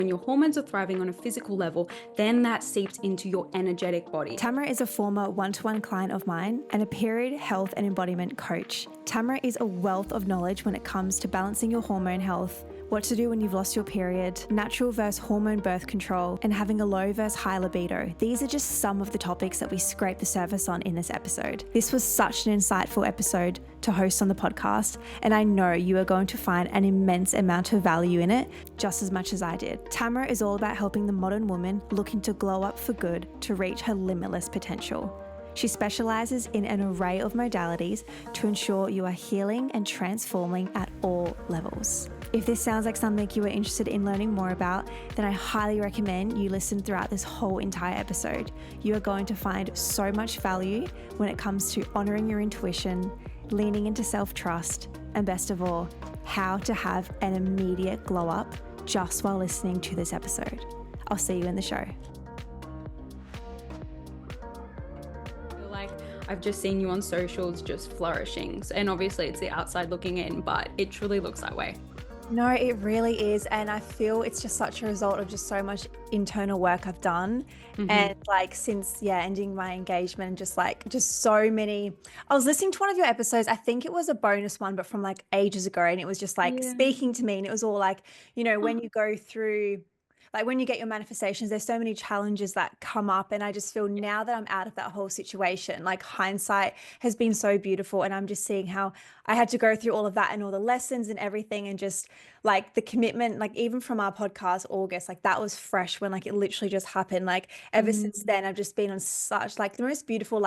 When your hormones are thriving on a physical level, then that seeps into your energetic body. Tamra is a former one-to-one client of mine and a period health and embodiment coach. Tamra is a wealth of knowledge when it comes to balancing your hormone health, what to do when you've lost your period, natural versus hormone birth control, and having a low versus high libido. These are just some of the topics that we scrape the surface on in this episode. This was such an insightful episode to host on the podcast, and I know you are going to find an immense amount of value in it, just as much as I did. Tamra is all about helping the modern woman looking to glow up for good to reach her limitless potential. She specializes in an array of modalities to ensure you are healing and transforming at all levels. If this sounds like something you are interested in learning more about, then I highly recommend you listen throughout this whole entire episode. You are going to find so much value when it comes to honoring your intuition, leaning into self-trust, and best of all, how to have an immediate glow up just while listening to this episode. I'll see you in the show. I've just seen you on socials just flourishing. And obviously it's the outside looking in, but it truly looks that way. No, it really is. And I feel it's just such a result of just so much internal work I've done. And since, ending my engagement and just so many, I was listening to one of your episodes. I think it was a bonus one, but from ages ago. And it was just speaking to me, and it was all when you go through, when you get your manifestations, there's so many challenges that come up. And I just feel now that I'm out of that whole situation, hindsight has been so beautiful. And I'm just seeing how I had to go through all of that and all the lessons and everything. And just the commitment, even from our podcast, August, that was fresh when it literally just happened. Ever since then, I've just been on such the most beautiful,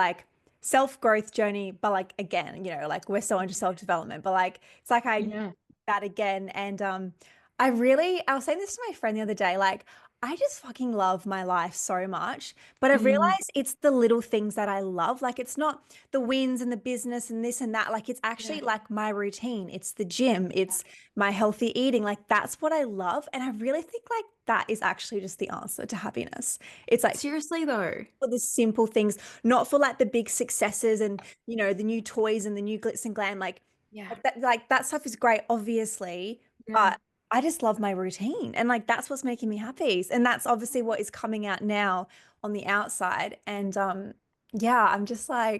self-growth journey. But again, we're so into self-development, but it's I that again. And, I was saying this to my friend the other day, I just fucking love my life so much, but I've realized it's the little things that I love. It's not the wins and the business and this and that. It's actually my routine. It's the gym. It's my healthy eating. That's what I love. And I really think that is actually just the answer to happiness. It's Seriously though, for the simple things, not for the big successes and, the new toys and the new glitz and glam. That stuff is great, obviously, but I just love my routine, and that's what's making me happy. And that's obviously what is coming out now on the outside. And I'm just so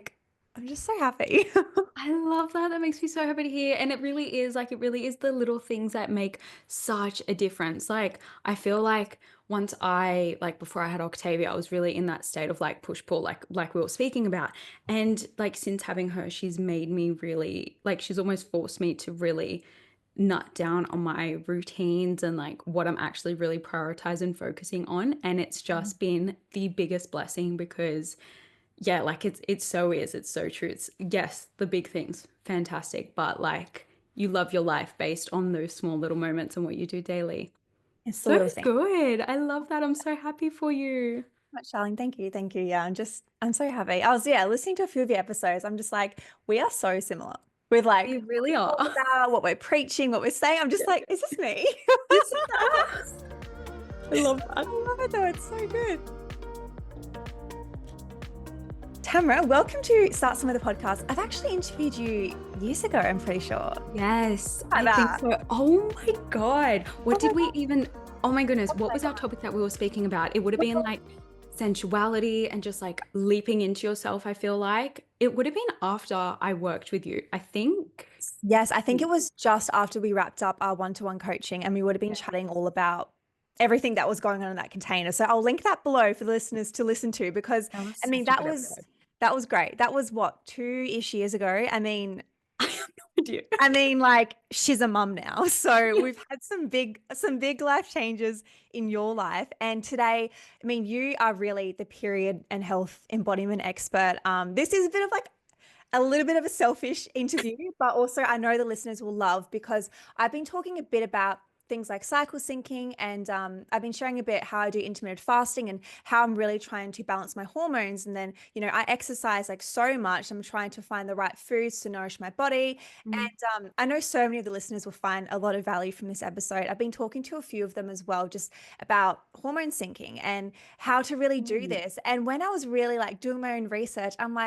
happy. I love that. That makes me so happy to hear. And it really is the little things that make such a difference. I feel once before I had Octavia, I was really in that state of push pull, like we were speaking about. And since having her, she's made me really, she's almost forced me to really nut down on my routines and what I'm actually really prioritizing and focusing on. And it's just been the biggest blessing because it's so true. It's yes, the big things, fantastic, but you love your life based on those small little moments and what you do daily. It's the So little thing. good. I love that. I'm so happy for you. Much, Charlene. Thank you. Thank you. Yeah, I'm so happy. I was, listening to a few of your episodes. I'm just we are so similar with We really are. about what we're preaching, what we're saying. I'm just is this me? This is us. I love that. I love it though. It's so good. Tamra, welcome to Start Somewhere the podcast. I've actually interviewed you years ago, I'm pretty sure. Yes, I think so. Oh my God. What did we even, oh my goodness, what was our topic that we were speaking about? It would have been sensuality and just leaping into yourself. I feel it would have been after I worked with you, I think. Yes, I think it was just after we wrapped up our one-to-one coaching, and we would have been chatting all about everything that was going on in that container. So I'll link that below for the listeners to listen to, because that was great. That was what, 2-ish years ago. I mean, I have no idea. I mean, she's a mum now. So we've had some big life changes in your life. And today, I mean, you are really the period and health embodiment expert. This is a bit of a little bit of a selfish interview, but also I know the listeners will love, because I've been talking a bit about things like cycle syncing, and I've been sharing a bit how I do intermittent fasting and how I'm really trying to balance my hormones. And then, I exercise so much. I'm trying to find the right foods to nourish my body. And I know so many of the listeners will find a lot of value from this episode. I've been talking to a few of them as well, just about hormone syncing and how to really do this. And when I was really doing my own research, I'm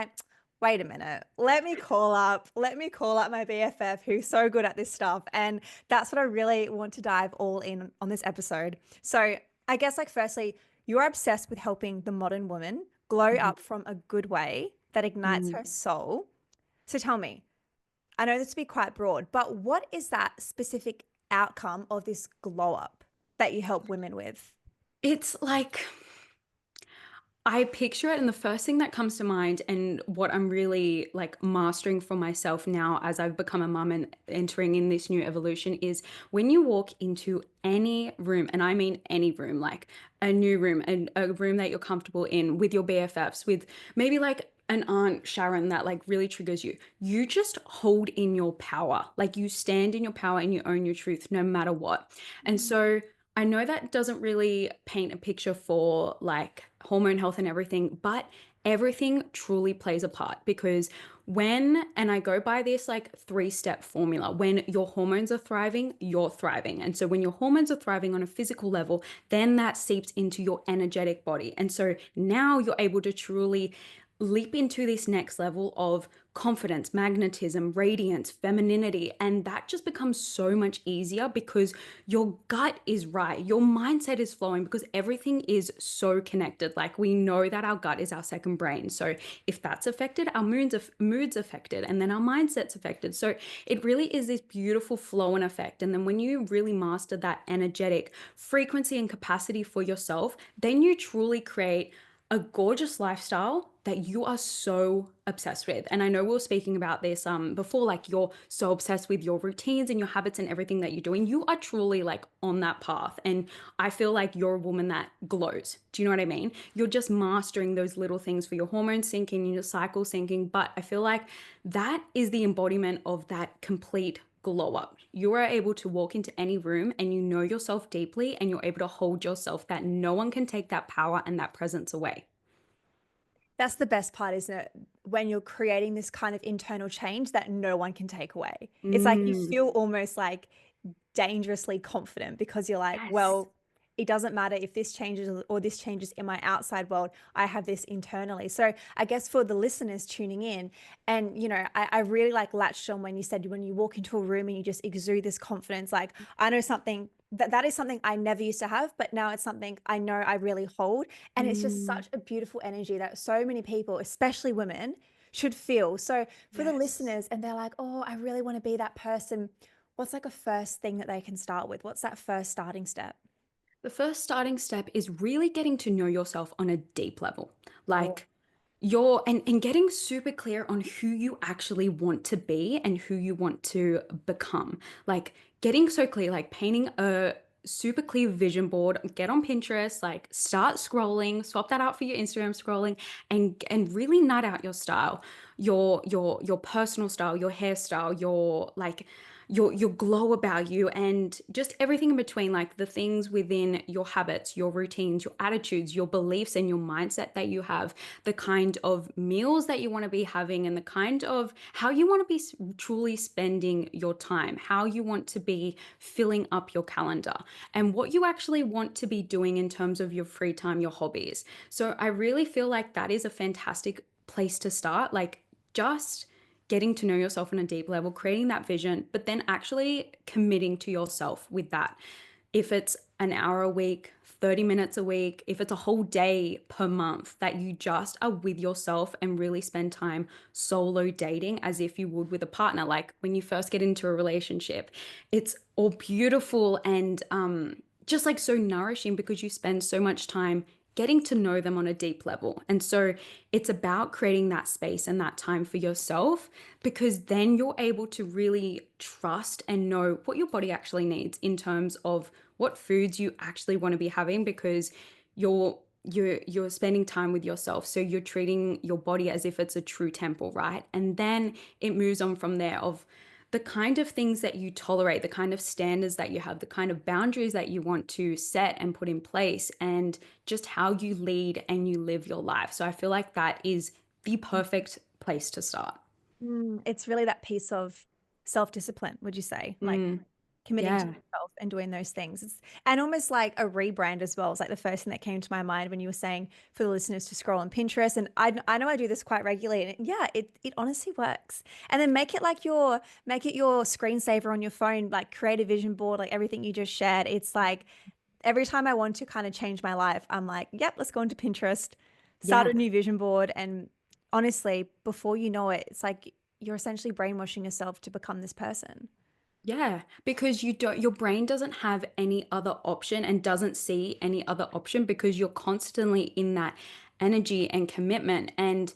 wait a minute. Let me call up my BFF who's so good at this stuff. And that's what I really want to dive all in on this episode. So I guess like firstly, you're obsessed with helping the modern woman glow Mhm. up from a good way that ignites Mm. her soul. So tell me, I know this to be quite broad, but what is that specific outcome of this glow up that you help women with? It's like I picture it, and the first thing that comes to mind, and what I'm really like mastering for myself now as I've become a mum and entering in this new evolution, is when you walk into any room, and I mean any room, like a new room, and a room that you're comfortable in with your BFFs, with maybe like an Aunt Sharon that like really triggers you. You just hold in your power. Like you stand in your power and you own your truth no matter what. And so I know that doesn't really paint a picture for like hormone health and everything, but everything truly plays a part because and I go by this like three-step formula, when your hormones are thriving, you're thriving. And so when your hormones are thriving on a physical level, then that seeps into your energetic body. And so now you're able to truly leap into this next level of confidence, magnetism, radiance, femininity. And that just becomes so much easier because your gut is right. Your mindset is flowing because everything is so connected. Like we know that our gut is our second brain. So if that's affected, our moods affected, and then our mindset's affected. So it really is this beautiful flow and effect. And then when you really master that energetic frequency and capacity for yourself, then you truly create a gorgeous lifestyle that you are so obsessed with. And I know we were speaking about this before, like you're so obsessed with your routines and your habits and everything that you're doing. You are truly like on that path. And I feel like you're a woman that glows. Do you know what I mean? You're just mastering those little things for your hormones syncing, your cycle syncing. But I feel like that is the embodiment of that complete glow up. You are able to walk into any room and you know yourself deeply and you're able to hold yourself that no one can take that power and that presence away. That's the best part, isn't it? When you're creating this kind of internal change that no one can take away. It's like you Mm, feel almost like dangerously confident because you're like, yes. well, it doesn't matter if this changes or this changes in my outside world. I have this internally. So I guess for the listeners tuning in, and I really like latched on when you said when you walk into a room and you just exude this confidence. Like I know something that is something I never used to have, but now it's something I know I really hold. And it's just Mm, such a beautiful energy that so many people, especially women, should feel. So for the yes. listeners, and they're like, oh, I really want to be that person. What's like a first thing that they can start with? What's that first starting step? The first starting step is really getting to know yourself on a deep level. Oh, Like and getting super clear on who you actually want to be and who you want to become. Like getting so clear, like painting a super clear vision board, get on Pinterest, like start scrolling, swap that out for your Instagram scrolling and really nut out your style, your personal style, your hairstyle, your like your glow about you and just everything in between, like the things within your habits, your routines, your attitudes, your beliefs and your mindset that you have, the kind of meals that you want to be having and the kind of how you want to be truly spending your time, how you want to be filling up your calendar, and what you actually want to be doing in terms of your free time, your hobbies. So I really feel like that is a fantastic place to start. Like just getting to know yourself on a deep level, creating that vision, but then actually committing to yourself with that. If it's an hour a week, 30 minutes a week, if it's a whole day per month that you just are with yourself and really spend time solo dating as if you would with a partner. Like when you first get into a relationship, it's all beautiful and just like so nourishing because you spend so much time getting to know them on a deep level. And so it's about creating that space and that time for yourself because then you're able to really trust and know what your body actually needs in terms of what foods you actually want to be having because you're spending time with yourself, so you're treating your body as if it's a true temple, right? And then it moves on from there of the kind of things that you tolerate, the kind of standards that you have, the kind of boundaries that you want to set and put in place, and just how you lead and you live your life. So I feel like that is the perfect place to start. it's really that piece of self-discipline, would you say? Like Mm. committing to Yeah. yourself and doing those things. And almost like a rebrand as well. It's like the first thing that came to my mind when you were saying for the listeners to scroll on Pinterest. And I know I do this quite regularly. And yeah, it honestly works. And then make it your screensaver on your phone, like create a vision board, like everything you just shared. It's like every time I want to kind of change my life, I'm like, yep, let's go into Pinterest, start a Yeah. new vision board. And honestly, before you know it, it's like you're essentially brainwashing yourself to become this person. Yeah, because your brain doesn't have any other option and doesn't see any other option because you're constantly in that energy and commitment. And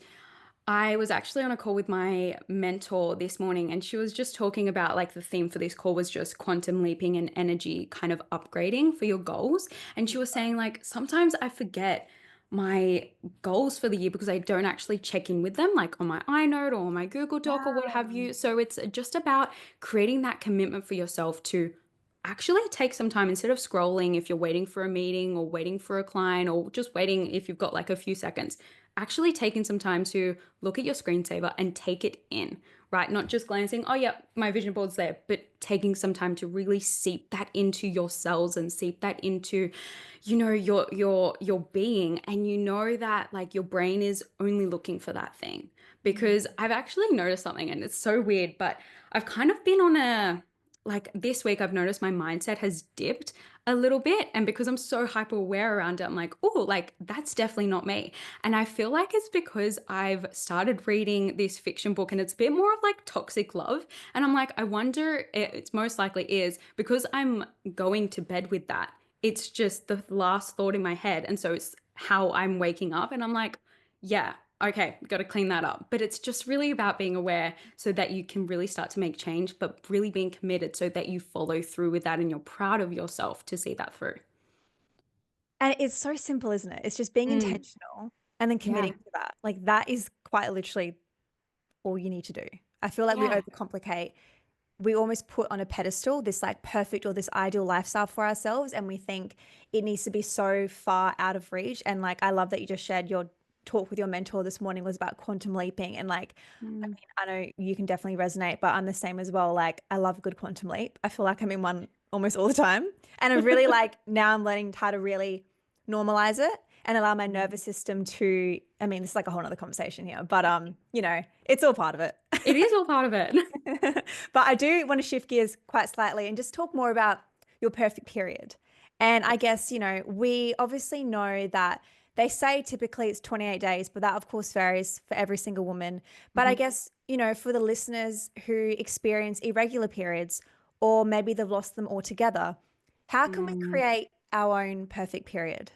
I was actually on a call with my mentor this morning, and she was just talking about like the theme for this call was just quantum leaping and energy kind of upgrading for your goals. And she was saying, like, sometimes I forget my goals for the year because I don't actually check in with them, like on my iNote or on my Google Doc or what have Wow. you. So it's just about creating that commitment for yourself to actually take some time instead of scrolling if you're waiting for a meeting or waiting for a client or just waiting if you've got like a few seconds, actually taking some time to look at your screensaver and take it in, right? Not just glancing, oh yeah, my vision board's there, but taking some time to really seep that into your cells and seep that into, your being. And you know that like your brain is only looking for that thing. Because I've actually noticed something and it's so weird, but I've kind of been on a like this week I've noticed my mindset has dipped a little bit. And because I'm so hyper aware around it, I'm like, oh, like that's definitely not me. And I feel like it's because I've started reading this fiction book and it's a bit more of like toxic love. And I'm like, I wonder, it's most likely is because I'm going to bed with that. It's just the last thought in my head. And so it's how I'm waking up. And I'm like, yeah, okay, got to clean that up. But it's just really about being aware so that you can really start to make change, but really being committed so that you follow through with that and you're proud of yourself to see that through. And it's so simple, isn't it? It's just being Mm, intentional and then yeah. committing to that. Like that is quite literally all you need to do. I feel like we Yeah. overcomplicate. We almost put on a pedestal this like perfect or this ideal lifestyle for ourselves, and we think it needs to be so far out of reach. And like I love that you just shared your talk with your mentor this morning was about quantum leaping. And like I Mm. mean, I know you can definitely resonate, but I'm the same as well. Like I love a good quantum leap. I feel like I'm in one almost all the time. And I really like now I'm learning how to really normalize it and allow my nervous system to, I mean, this is like a whole nother conversation here, but it's all part of it. It is all part of it. But I do want to shift gears quite slightly and just talk more about your perfect period. And I guess, we obviously know that they say typically it's 28 days, but that of course varies for every single woman. But I Mhm. guess, for the listeners who experience irregular periods, or maybe they've lost them altogether, how can we Mm. create our own perfect period?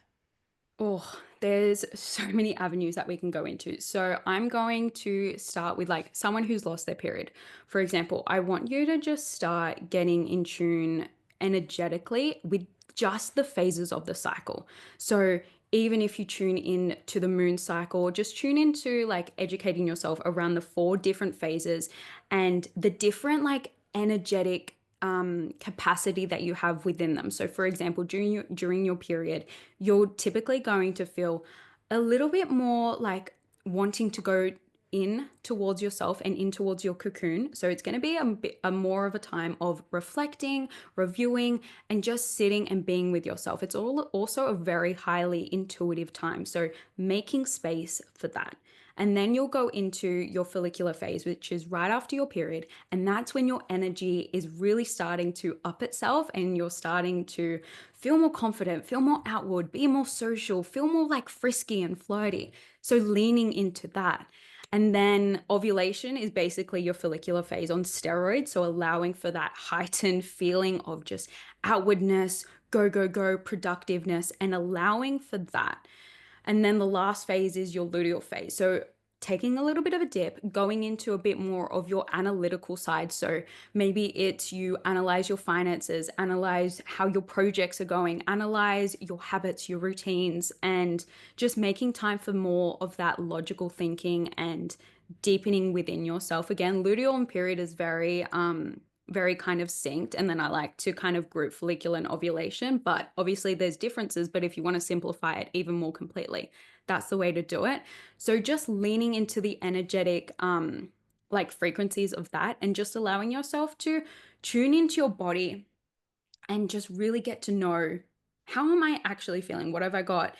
Oh, there's so many avenues that we can go into. So I'm going to start with like someone who's lost their period. For example, I want you to just start getting in tune energetically with just the phases of the cycle. So even if you tune in to the moon cycle, just tune into like educating yourself around the four different phases and the different like energetic capacity that you have within them. So for example, during your period, you're typically going to feel a little bit more like wanting to go in towards yourself and in towards your cocoon. So it's going to be a more of a time of reflecting, reviewing, and just sitting and being with yourself. It's all also a very highly intuitive time. So making space for that. And then you'll go into your follicular phase, which is right after your period. And that's when your energy is really starting to up itself and you're starting to feel more confident, feel more outward, be more social, feel more like frisky and flirty. So leaning into that. And then ovulation is basically your follicular phase on steroids. So allowing for that heightened feeling of just outwardness, go, go, go, productiveness, and allowing for that. And then the last phase is your luteal phase. So taking a little bit of a dip, going into a bit more of your analytical side. So maybe it's you analyze your finances, analyze how your projects are going, analyze your habits, your routines, and just making time for more of that logical thinking and deepening within yourself. Again, luteal and period is very kind of synced. And then I like to kind of group follicular and ovulation, but obviously there's differences. But if you want to simplify it even more completely, that's the way to do it. So just leaning into the energetic, like frequencies of that and just allowing yourself to tune into your body and just really get to know, how am I actually feeling? What have I got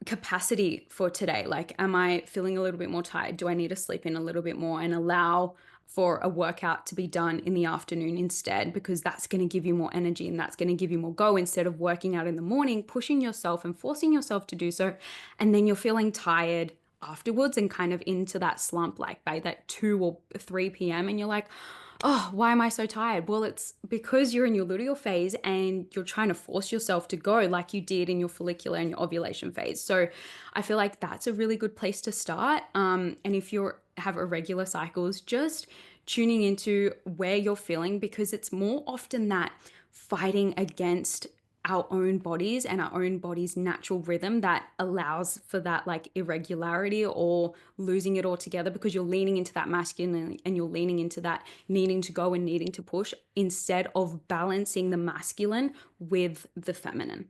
capacity for today? Like, am I feeling a little bit more tired? Do I need to sleep in a little bit more and allow for a workout to be done in the afternoon instead? Because that's going to give you more energy and that's going to give you more go instead of working out in the morning, pushing yourself and forcing yourself to do so. And then you're feeling tired afterwards and kind of into that slump, like by that 2 or 3 p.m. And you're like, oh, why am I so tired? Well, it's because you're in your luteal phase and you're trying to force yourself to go like you did in your follicular and your ovulation phase. So I feel like that's a really good place to start. And if you have irregular cycles, just tuning into where you're feeling, because it's more often that fighting against our own bodies and our own body's natural rhythm that allows for that like irregularity or losing it altogether, because you're leaning into that masculine and you're leaning into that needing to go and needing to push instead of balancing the masculine with the feminine.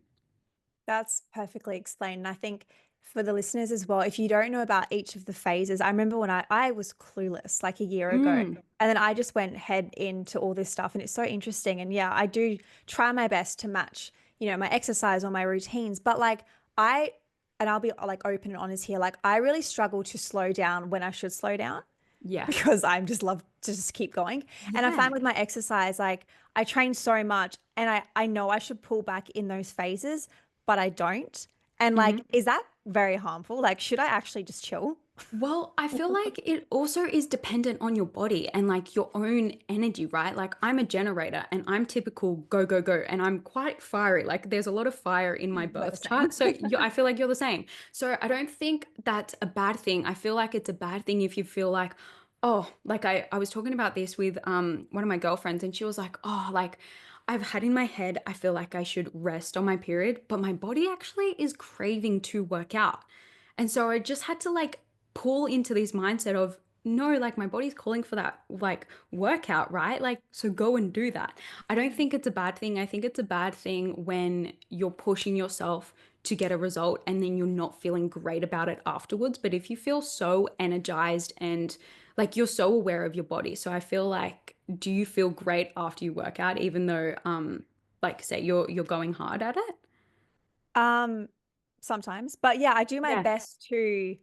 That's perfectly explained. And I think for the listeners as well, if you don't know about each of the phases, I remember when I was clueless like a year ago. Mm, And then I just went head into all this stuff and it's so interesting. And yeah, I do try my best to match, my exercise or my routines. But like I, and I'll be like open and honest here, like I really struggle to slow down when I should slow down yeah. because I'm just love to just keep going. And I Yeah. find with my exercise, like I train so much and I know I should pull back in those phases, but I don't. And like, is that very harmful? Like, should I actually just chill? Well, I feel like it also is dependent on your body and like your own energy, right? Like I'm a generator and I'm typical go, go, go, and I'm quite fiery. Like there's a lot of fire in my We're the birth same. chart. So I feel like you're the same. So I don't think that's a bad thing. I feel like it's a bad thing if you feel like, oh, like I was talking about this with one of my girlfriends and she was like, oh, like I've had in my head, I feel like I should rest on my period, but my body actually is craving to work out. And so I just had to like pull into this mindset of no, like my body's calling for that like workout, right? Like, so go and do that. I don't think it's a bad thing. I think it's a bad thing when you're pushing yourself to get a result and then you're not feeling great about it afterwards. But if you feel so energized and like you're so aware of your body, so I feel like, do you feel great after you work out, even though, like say you're going hard at it? Um, Sometimes, but yeah, I do my Yeah. best to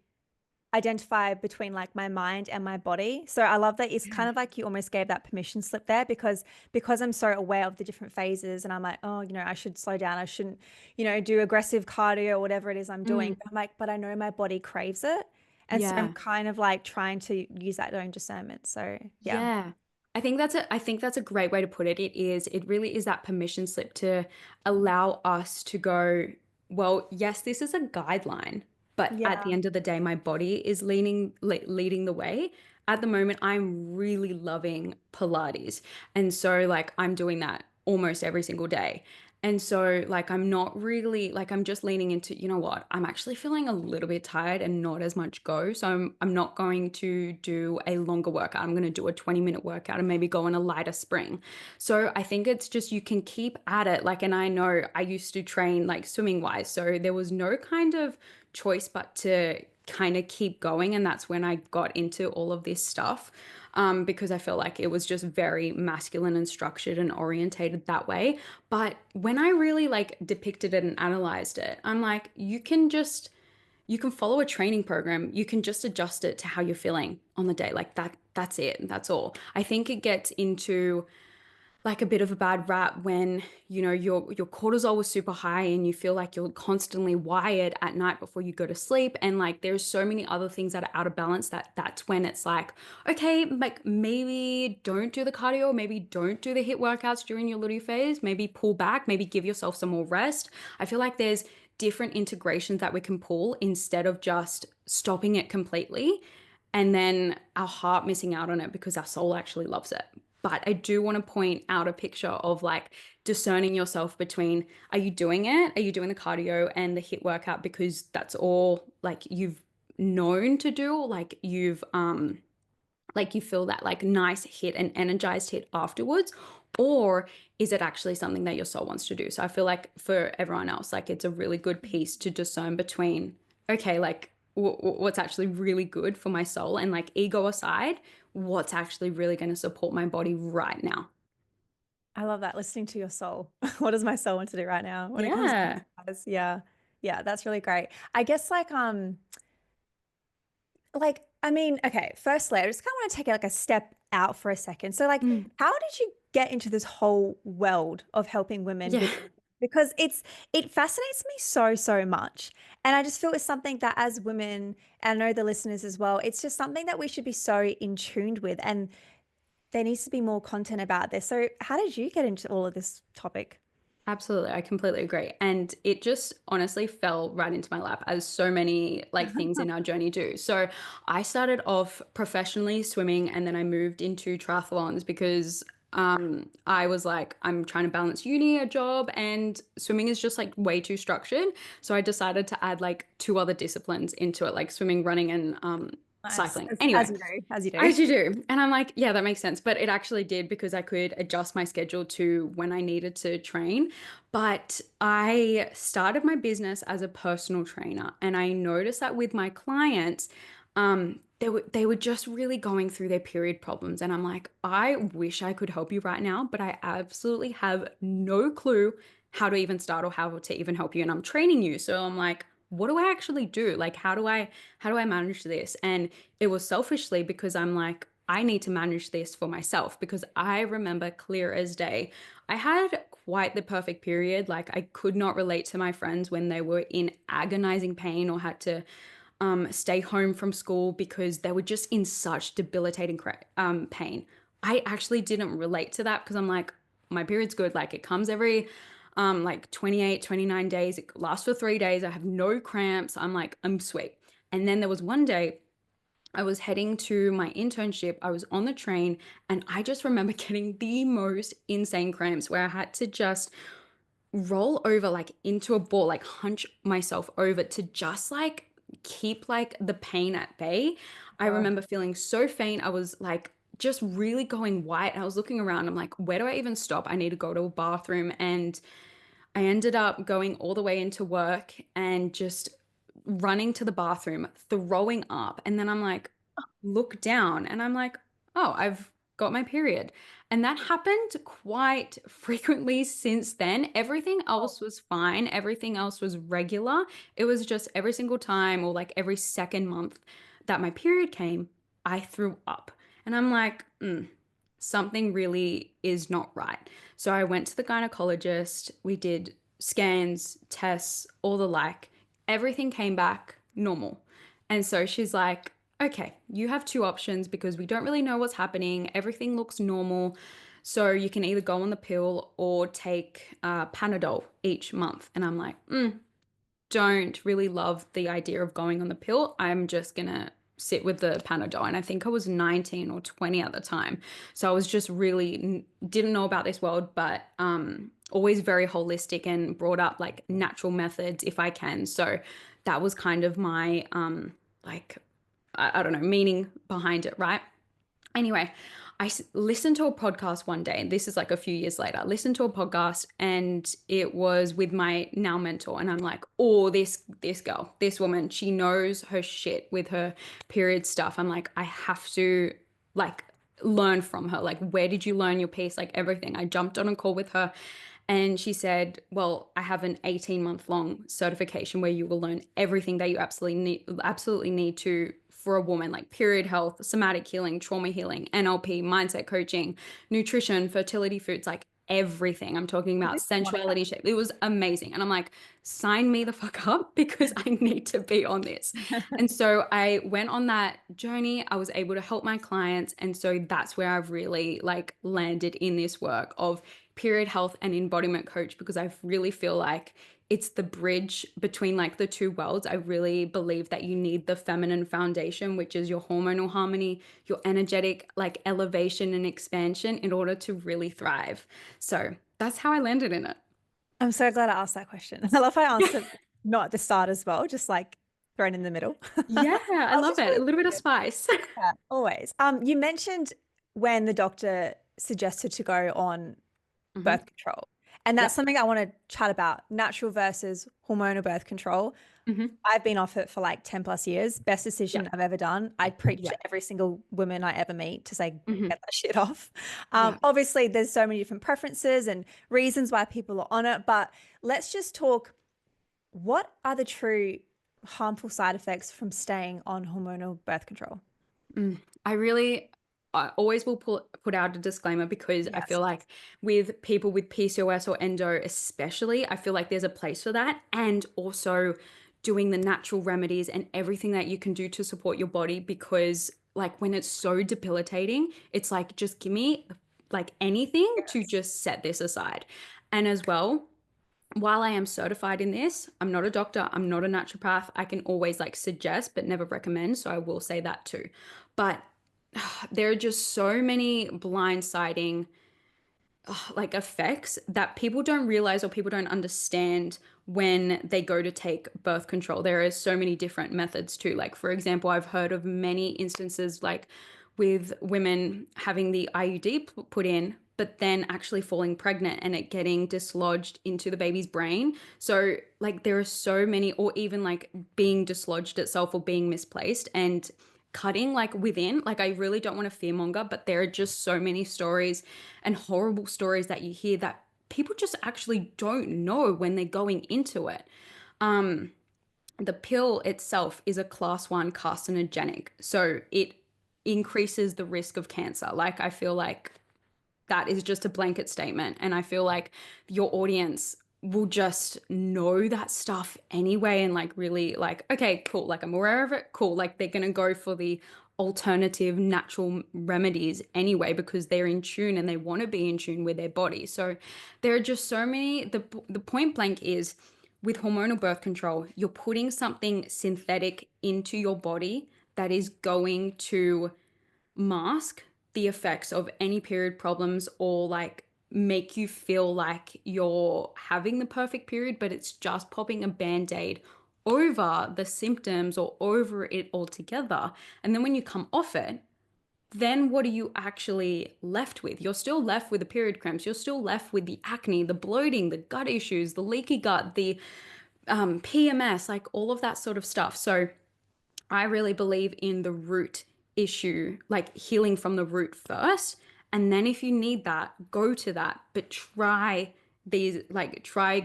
identify between like my mind and my body. So I love that it's kind of like you almost gave that permission slip there because I'm so aware of the different phases and I'm like, oh, I should slow down. I shouldn't, do aggressive cardio or whatever it is I'm doing. Mm, But I'm like, but I know my body craves it. And so I'm yeah. kind of like trying to use that own discernment. So yeah. Yeah. I think that's a great way to put it. It really is that permission slip to allow us to go, well, yes, this is a guideline, but at the Yeah. end of the day, my body is leading the way. At the moment, I'm really loving Pilates. And so like I'm doing that almost every single day. And so, like, I'm not really like I'm just leaning into, you know what? I'm actually feeling a little bit tired and not as much go. So I'm not going to do a longer workout. I'm going to do a 20-minute workout and maybe go on a lighter spring. So I think it's just you can keep at it. Like, and I know I used to train like swimming wise, so there was no kind of choice but to kind of keep going. And that's when I got into all of this stuff, because I feel like it was just very masculine and structured and orientated that way. But when I really like depicted it and analyzed it, I'm like, you can follow a training program. You can just adjust it to how you're feeling on the day. Like that's it. That's all. I think it gets into like a bit of a bad rap when your cortisol was super high and you feel like you're constantly wired at night before you go to sleep, and like there's so many other things that are out of balance that's when it's like, okay, like maybe don't do the cardio, maybe don't do the hit workouts during your luteal phase, maybe pull back, maybe give yourself some more rest. I feel like there's different integrations that we can pull instead of just stopping it completely and then our heart missing out on it because our soul actually loves it. But I do want to point out a picture of like discerning yourself between, are you doing it? Are you doing the cardio and the hit workout because that's all like you've known to do? Like you feel that like nice hit and energized hit afterwards? Or is it actually something that your soul wants to do? So I feel like for everyone else, like it's a really good piece to discern between, okay, like what's actually really good for my soul, and like ego aside, what's actually really going to support my body right now. I love that. Listening to your soul. What does my soul want to do right now when it comes to Yeah. exercise? Yeah. Yeah, that's really great. I guess like I mean, okay, firstly, I just kind of want to take like a step out for a second. So like Mm. how did you get into this whole world of helping women Yeah. with because it fascinates me so so much. And I just feel it's something that as women, and I know the listeners as well, it's just something that we should be so in tuned with. And there needs to be more content about this. So how did you get into all of this topic? Absolutely, I completely agree. And it just honestly fell right into my lap as so many like things in our journey do. So I started off professionally swimming and then I moved into triathlons because I was like, I'm trying to balance uni, a job, and swimming is just like way too structured. So I decided to add like two other disciplines into it, like swimming, running, and Nice. cycling. As Anyway, you do, as you do. as you do. And I'm like, yeah, that makes sense. But it actually did because I could adjust my schedule to when I needed to train. But I started my business as a personal trainer. And I noticed that with my clients, they were just really going through their period problems. And I'm like, I wish I could help you right now, but I absolutely have no clue how to even start or how to even help you. And I'm training you. So I'm like, what do I actually do? Like, how do I manage this? And it was selfishly because I'm like, I need to manage this for myself because I remember clear as day. I had quite the perfect period. Like, I could not relate to my friends when they were in agonizing pain or had to stay home from school because they were just in such debilitating pain. I actually didn't relate to that because I'm like, my period's good. Like, it comes every like 28, 29 days. It lasts for 3 days. I have no cramps. I'm like, I'm sweet. And then there was one day I was heading to my internship. I was on the train and I just remember getting the most insane cramps where I had to just roll over like into a ball, like hunch myself over to just like keep like the pain at bay. I Oh, remember feeling so faint. I was like just really going white. I was looking around. I'm like, where do I even stop? I need to go to a bathroom. And I ended up going all the way into work and just running to the bathroom, throwing up. And then I'm like, look down and I'm like, oh, I've got my period. And that happened quite frequently since then. Everything oh. else was fine. Everything else was regular. It was just every single time or like every second month that my period came, I threw up. And I'm like, something really is not right. So I went to the gynecologist. We did scans, tests, all the like. Everything came back normal. And so she's like, okay, you have two options because we don't really know what's happening. Everything looks normal. So you can either go on the pill or take Panadol each month. And I'm like, don't really love the idea of going on the pill. I'm just gonna sit with the Panadol. And I think I was 19 or 20 at the time. So I was just really didn't know about this world, but always very holistic and brought up like natural methods if I can. So that was kind of my like I don't know, meaning behind it, right? Anyway, listened to a podcast one day, and this is like a few years later. I listened to a podcast, and it was with my now mentor, and I'm like, oh, this girl, this woman, she knows her shit with her period stuff. I'm like, I have to like learn from her. Like, where did you learn your piece? Like everything. I jumped on a call with her. And she said, well, I have an 18-month long certification where you will learn everything that you absolutely need to for a woman, like period health, somatic healing, trauma healing, NLP, mindset coaching, nutrition, fertility foods, like everything. I'm talking I about just want sensuality shape. It was amazing. And I'm like, sign me the fuck up because I need to be on this. to. And so I went on that journey. I was able to help my clients. And so that's where I've really like landed in this work of period health and embodiment coach because I really feel like it's the bridge between like the two worlds. I really believe that you need the feminine foundation, which is your hormonal harmony, your energetic like elevation and expansion in order to really thrive. So that's how I landed in it. I'm so glad I asked that question. I love how I answered not at the start as well, just like thrown in the middle. Yeah, I I was love just it. really A little bit of curious. spice. Yeah, always. You mentioned when the doctor suggested to go on hmm birth control. And that's Yep. something I want to chat about, natural versus hormonal birth control. Hmm. I've been off it for like 10 plus years. Best decision Yep. I've ever done. I preach to Yep. every single woman I ever meet to say, Hmm. get that shit off. Yeah. Obviously, there's so many different preferences and reasons why people are on it, but let's just talk. What are the true harmful side effects from staying on hormonal birth control? Mm. I always will put out a disclaimer because I Yes. feel like with people with PCOS or endo, especially, I feel like there's a place for that. And also doing the natural remedies and everything that you can do to support your body because, like, when it's so debilitating, it's like, just give me like anything to Yes. just set this aside. And as well, while I am certified in this, I'm not a doctor, I'm not a naturopath. I can always like suggest, but never recommend. So I will say that too. But there are just so many blindsiding like effects that people don't realize or people don't understand when they go to take birth control. There are so many different methods too. Like, for example, I've heard of many instances like with women having the IUD put in, but then actually falling pregnant and it getting dislodged into the baby's brain. So, like, there are so many, or even like being dislodged itself or being misplaced. And cutting like within, like I really don't want to fearmonger, but there are just so many stories and horrible stories that you hear that people just actually don't know when they're going into it. Um, the pill itself is a class one carcinogenic, so it increases the risk of cancer. Like I feel like that is just a blanket statement. And I feel like your audience will just know that stuff anyway and like really like, okay, cool. Like I'm aware of it. Cool. Like they're going to go for the alternative natural remedies anyway because they're in tune and they want to be in tune with their body. So there are just so many the point blank is with hormonal birth control, you're putting something synthetic into your body that is going to mask the effects of any period problems or like make you feel like you're having the perfect period, but it's just popping a band-aid over the symptoms or over it altogether. And then when you come off it, then what are you actually left with? You're still left with the period cramps. You're still left with the acne, the bloating, the gut issues, the leaky gut, the PMS, like all of that sort of stuff. So I really believe in the root issue, like healing from the root first. And then if you need that, go to that, but try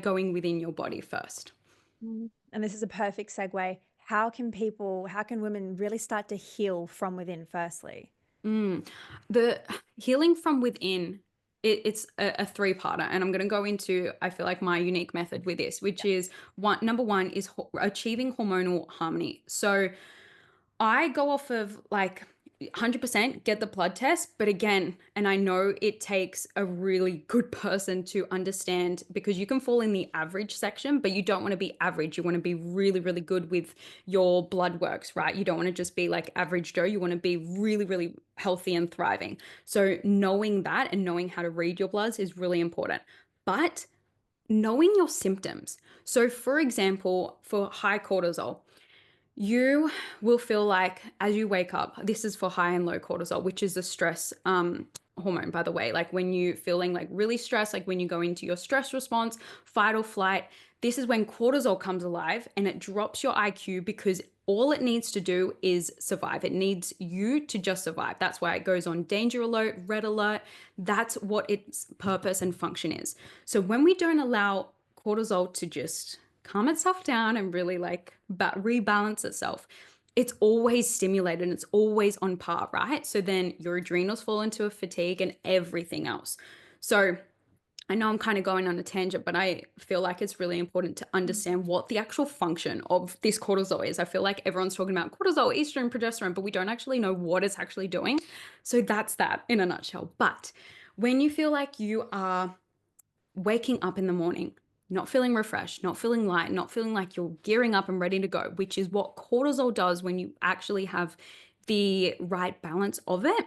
going within your body first. And this is a perfect segue. How can women really start to heal from within, firstly? Mm. The healing from within, it's a three-parter, and I'm going to go into, I feel like my unique method with this, which is number one is achieving hormonal harmony. So I go off of like 100% get the blood test, but again, and I know it takes a really good person to understand because you can fall in the average section, but you don't want to be average. You want to be really, really good with your blood works, right? You don't want to just be like average Joe. You want to be really, really healthy and thriving. So knowing that and knowing how to read your bloods is really important. But knowing your symptoms. So, for example, for high cortisol, you will feel like as you wake up, this is for high and low cortisol, which is the stress hormone, by the way. Like when you feeling like really stressed, like when you go into your stress response, fight or flight, this is when cortisol comes alive and it drops your IQ because all it needs to do is survive. It needs you to just survive. That's why it goes on danger alert, red alert. That's what its purpose and function is. So when we don't allow cortisol to just calm itself down and really like rebalance itself, it's always stimulated and it's always on par, right? So then your adrenals fall into a fatigue and everything else. So I know I'm kind of going on a tangent, but I feel like it's really important to understand what the actual function of this cortisol is. I feel like everyone's talking about cortisol, estrogen, progesterone, but we don't actually know what it's actually doing. So that's that in a nutshell. But when you feel like you are waking up in the morning, not feeling refreshed, not feeling light, not feeling like you're gearing up and ready to go, which is what cortisol does when you actually have the right balance of it.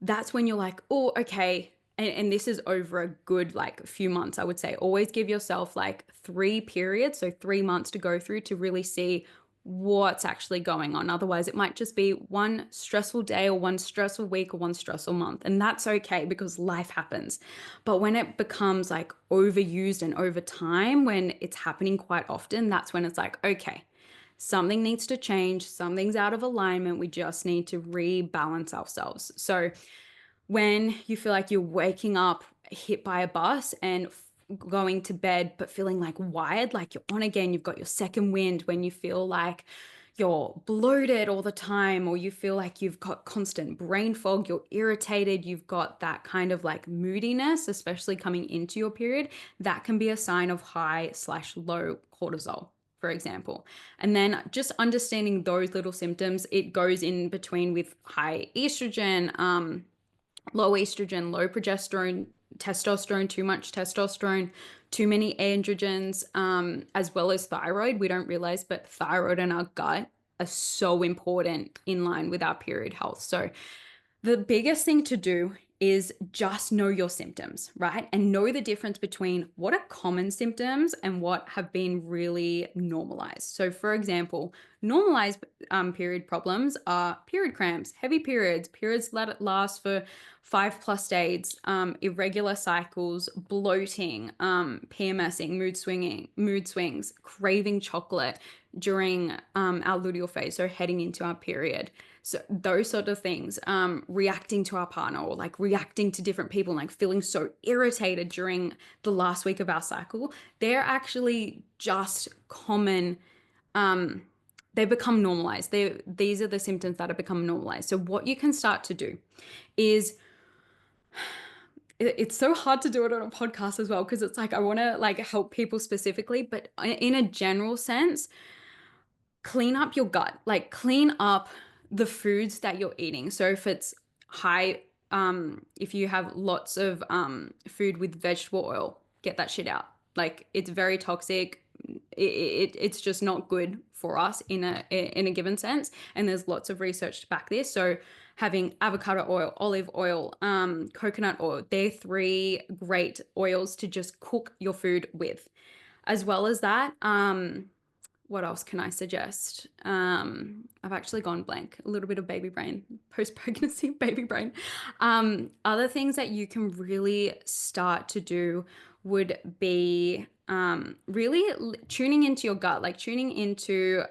That's when you're like, oh, okay. And this is over a good like few months, I would say. Always give yourself like 3 periods, so 3 months to go through to really see what's actually going on. Otherwise, it might just be one stressful day or one stressful week or one stressful month. And that's okay because life happens. But when it becomes like overused and over time, when it's happening quite often, that's when it's like, okay, something needs to change. Something's out of alignment. We just need to rebalance ourselves. So when you feel like you're waking up hit by a bus and going to bed but feeling like wired, like you're on again, you've got your second wind, when you feel like you're bloated all the time, or you feel like you've got constant brain fog, you're irritated, you've got that kind of like moodiness, especially coming into your period, that can be a sign of high/low cortisol, for example. And then just understanding those little symptoms, it goes in between with high estrogen, low estrogen, low progesterone, testosterone, too much testosterone, too many androgens, as well as thyroid. We don't realize, but thyroid and our gut are so important in line with our period health. So the biggest thing to do is just know your symptoms, right? And know the difference between what are common symptoms and what have been really normalized. So, for example, normalized period problems are period cramps, heavy periods, periods that last for 5+ days, irregular cycles, bloating, PMSing, mood swings, craving chocolate during our luteal phase, so heading into our period. So those sort of things, reacting to our partner or like reacting to different people, like feeling so irritated during the last week of our cycle, they're actually just common. Um, they become normalized. These are the symptoms that have become normalized. So what you can start to do is it's so hard to do it on a podcast as well because it's like I want to like help people specifically, but in a general sense, clean up your gut, like clean up the foods that you're eating. So if it's high, if you have lots of food with vegetable oil, get that shit out. Like it's very toxic. It's just not good for us in a given sense. And there's lots of research to back this. So having avocado oil, olive oil, coconut oil, they're three great oils to just cook your food with. As well as that, what else can I suggest? I've actually gone blank. A little bit of baby brain, post-pregnancy baby brain. Other things that you can really start to do would be really tuning into your gut, like tuning into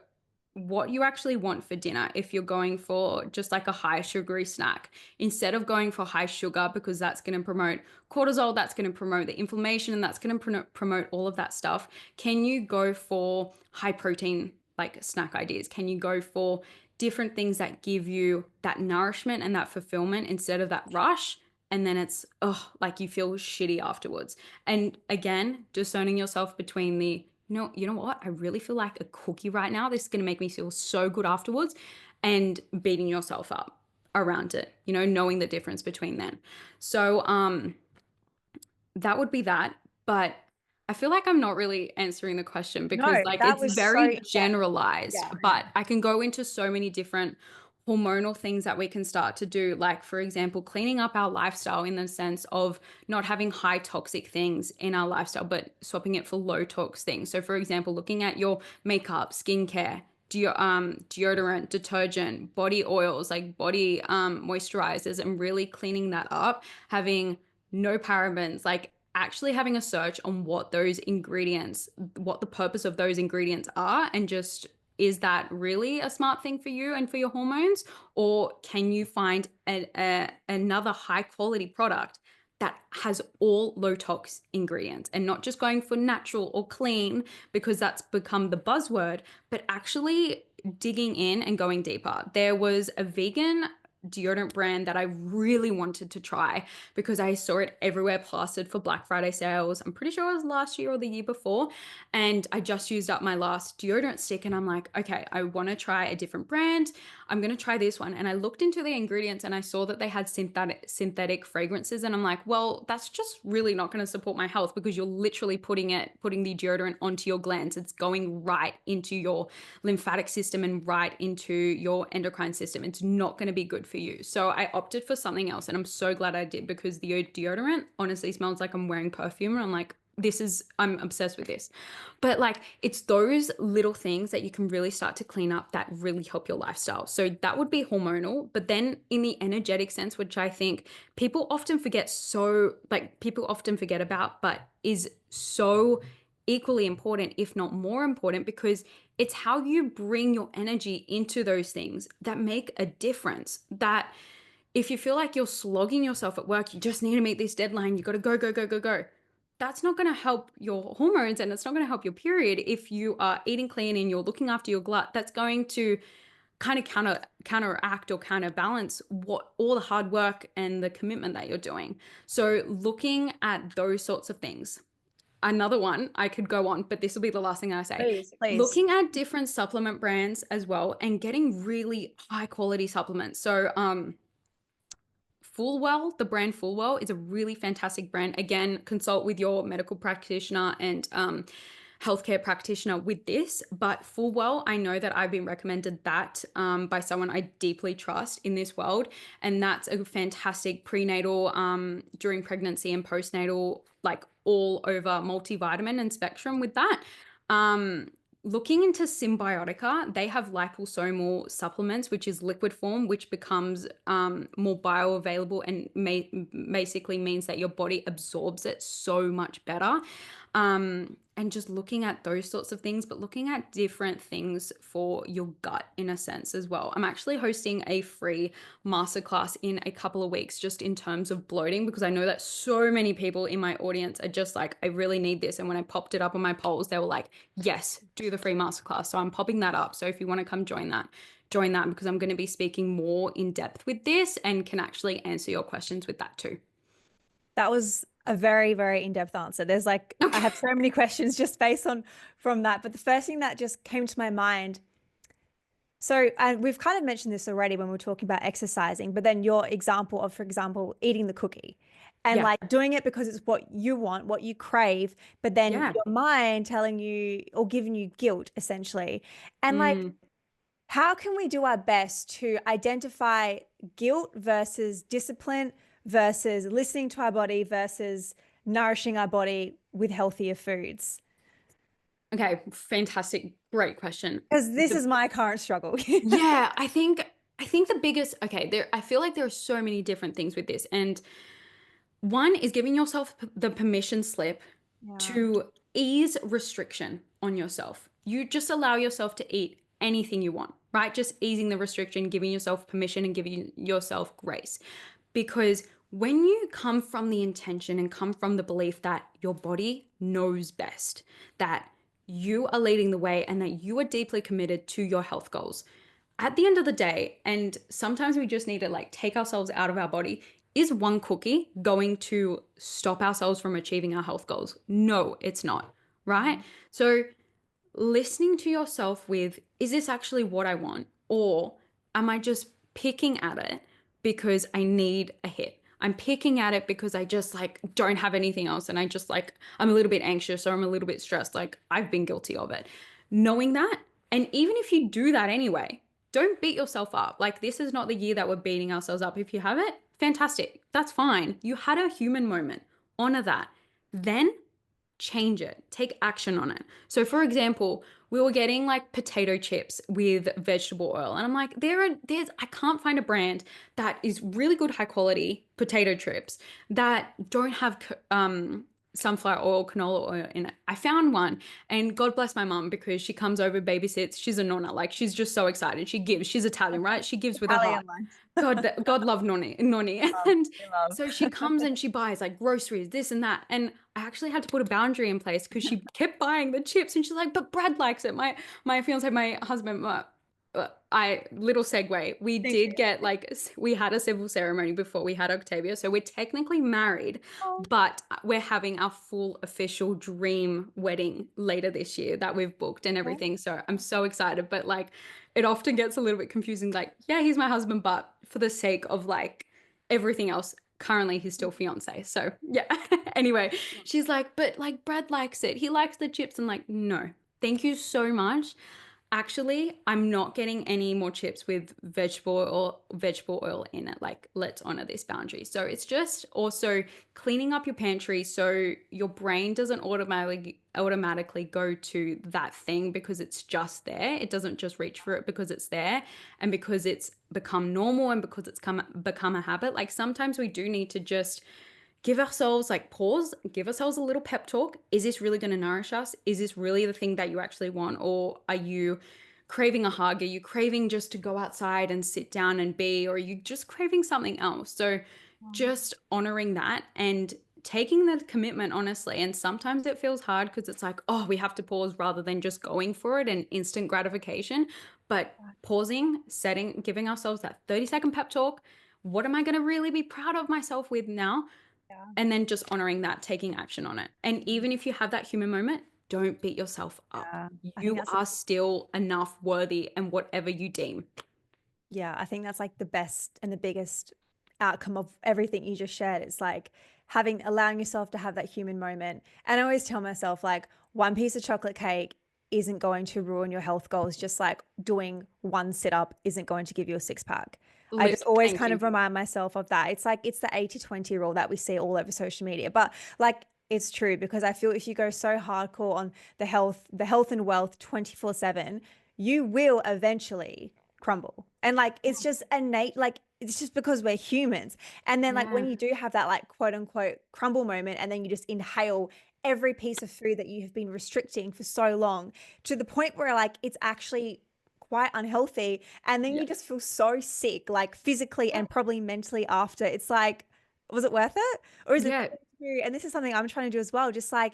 what you actually want for dinner. If you're going for just like a high sugary snack, instead of going for high sugar, because that's going to promote cortisol, that's going to promote the inflammation, and that's going to promote all of that stuff, can you go for high protein like snack ideas? Can you go for different things that give you that nourishment and that fulfillment instead of that rush? And then it's, oh, like you feel shitty afterwards. And again, discerning yourself between the, you know what? I really feel like a cookie right now. This is going to make me feel so good afterwards, and beating yourself up around it, knowing the difference between then. So, that would be that. But I feel like I'm not really answering the question No, because like that it's was so very in depth. generalized, Yeah. but I can go into so many different hormonal things that we can start to do. Like, for example, cleaning up our lifestyle in the sense of not having high toxic things in our lifestyle, but swapping it for low tox things. So, for example, looking at your makeup, skincare, deodorant, detergent, body oils, like body moisturizers, and really cleaning that up, having no parabens, like actually having a search on what those ingredients, what the purpose of those ingredients are, and just is that really a smart thing for you and for your hormones? Or can you find another high quality product that has all low tox ingredients and not just going for natural or clean because that's become the buzzword, but actually digging in and going deeper? There was a vegan deodorant brand that I really wanted to try because I saw it everywhere plastered for Black Friday sales. I'm pretty sure it was last year or the year before. And I just used up my last deodorant stick and I'm like, okay, I want to try a different brand. I'm going to try this one. And I looked into the ingredients and I saw that they had synthetic fragrances. And I'm like, well, that's just really not going to support my health because you're literally putting the deodorant onto your glands. It's going right into your lymphatic system and right into your endocrine system. It's not going to be good for you. So I opted for something else. And I'm so glad I did because the deodorant honestly smells like I'm wearing perfume. And I'm like, I'm obsessed with this. But like it's those little things that you can really start to clean up that really help your lifestyle. So that would be hormonal, but then in the energetic sense, which I think people often forget about, but is so equally important, if not more important, because it's how you bring your energy into those things that make a difference. That if you feel like you're slogging yourself at work, you just need to meet this deadline, you got to go, go, go, go, go. That's not going to help your hormones and it's not going to help your period if you are eating clean and you're looking after your glut. That's going to kind of counteract or counterbalance what all the hard work and the commitment that you're doing. So looking at those sorts of things. Another one I could go on, but this will be the last thing I say. Please, please. Looking at different supplement brands as well and getting really high quality supplements. So Fullwell, the brand Fullwell is a really fantastic brand. Again, consult with your medical practitioner and healthcare practitioner with this. But Fullwell, I know that I've been recommended that by someone I deeply trust in this world. And that's a fantastic prenatal, during pregnancy and postnatal, like all over multivitamin and spectrum with that. Um, Looking into Symbiotica, they have liposomal supplements, which is liquid form, which becomes more bioavailable and basically means that your body absorbs it so much better. And just looking at those sorts of things, but looking at different things for your gut in a sense as well. I'm actually hosting a free masterclass in a couple of weeks just in terms of bloating because I know that so many people in my audience are just like, I really need this. And when I popped it up on my polls, they were like, yes, do the free masterclass. So I'm popping that up. So if you want to come join that because I'm going to be speaking more in depth with this and can actually answer your questions with that too. That was a very, very in-depth answer. There's like, I have so many questions just based on from that. But the first thing that just came to my mind, so and we've kind of mentioned this already when we were talking about exercising, but then your example of, for example, eating the cookie and Yeah. like doing it because it's what you want, what you crave, but then Yeah. your mind telling you or giving you guilt essentially. And like, Mm. how can we do our best to identify guilt versus discipline versus listening to our body versus nourishing our body with healthier foods? Okay, fantastic. Great question. Because this The is my current struggle. Yeah, I think the biggest okay, there I feel like there are so many different things with this. And one is giving yourself the permission slip Yeah. to ease restriction on yourself. You just allow yourself to eat anything you want, right? Just easing the restriction, giving yourself permission and giving yourself grace. Because when you come from the intention and come from the belief that your body knows best, that you are leading the way and that you are deeply committed to your health goals, at the end of the day, and sometimes we just need to like take ourselves out of our body, is one cookie going to stop ourselves from achieving our health goals? No, it's not, right? So listening to yourself with, is this actually what I want? Or am I just picking at it because I need a hit? I'm picking at it because I just like don't have anything else and I just like I'm a little bit anxious or I'm a little bit stressed. Like I've been guilty of it. Knowing that, and even if you do that anyway, don't beat yourself up. Like this is not the year that we're beating ourselves up. If you have it, fantastic. That's fine. You had a human moment. Honor that. Then change it, take action on it. So, for example, we were getting like potato chips with vegetable oil, and I'm like, I can't find a brand that is really good, high quality potato chips that don't have sunflower oil, canola oil in it. I found one, and God bless my mum because she comes over, babysits. She's a nonna, like she's just so excited. She gives. She's Italian, right? She gives with her heart. Italian life. God love Nonni. Love, And we love. so she comes and she buys like groceries, this and that. And I actually had to put a boundary in place because she kept buying the chips and she's like, but Brad likes it. My fiance, my husband, I little segue. We Thank did you. get like we had a civil ceremony before we had Octavia, so we're technically married, Oh, but we're having our full official dream wedding later this year that we've booked and okay. everything. So I'm so excited, but like it often gets a little bit confusing. Like, yeah, he's my husband, but for the sake of like everything else, currently he's still fiance. So yeah. Anyway, she's like, but like Brad likes it. He likes the chips. And like, no, thank you so much. Actually, I'm not getting any more chips with vegetable oil in it. Like, let's honor this boundary. So it's just also cleaning up your pantry so your brain doesn't automatically go to that thing because it's just there. It doesn't just reach for it because it's there and because it's become normal and because it's become a habit. Like sometimes we do need to just give ourselves like pause, give ourselves a little pep talk. Is this really going to nourish us? Is this really the thing that you actually want? Or are you craving a hug? Are you craving just to go outside and sit down and be? Or are you just craving something else? So just honoring that and taking the commitment honestly. And sometimes it feels hard because it's like, oh, we have to pause rather than just going for it and instant gratification. But pausing, setting, giving ourselves that 30-second pep talk. What am I going to really be proud of myself with now? Yeah. And then just honoring that, taking action on it. And even if you have that human moment, don't beat yourself up. Yeah. I think You that's are still enough worthy and whatever you deem. Yeah, I think that's like the best and the biggest outcome of everything you just shared. It's like allowing yourself to have that human moment. And I always tell myself, like, one piece of chocolate cake isn't going to ruin your health goals, just like doing one sit up isn't going to give you a six pack. I just always Thank kind you. of remind myself of that. It's like it's the 80-20 rule that we see all over social media. But like it's true because I feel if you go so hardcore on the health and wealth 24/7, you will eventually crumble. And like it's just innate, like it's just because we're humans. And then like when Yeah. you do have that like quote unquote crumble moment and then you just inhale every piece of food that you have been restricting for so long to the point where like it's actually quite unhealthy and then Yeah. you just feel so sick like physically and probably mentally after. It's like was it worth it? Or is it Yeah. better to, and this is something I'm trying to do as well, just like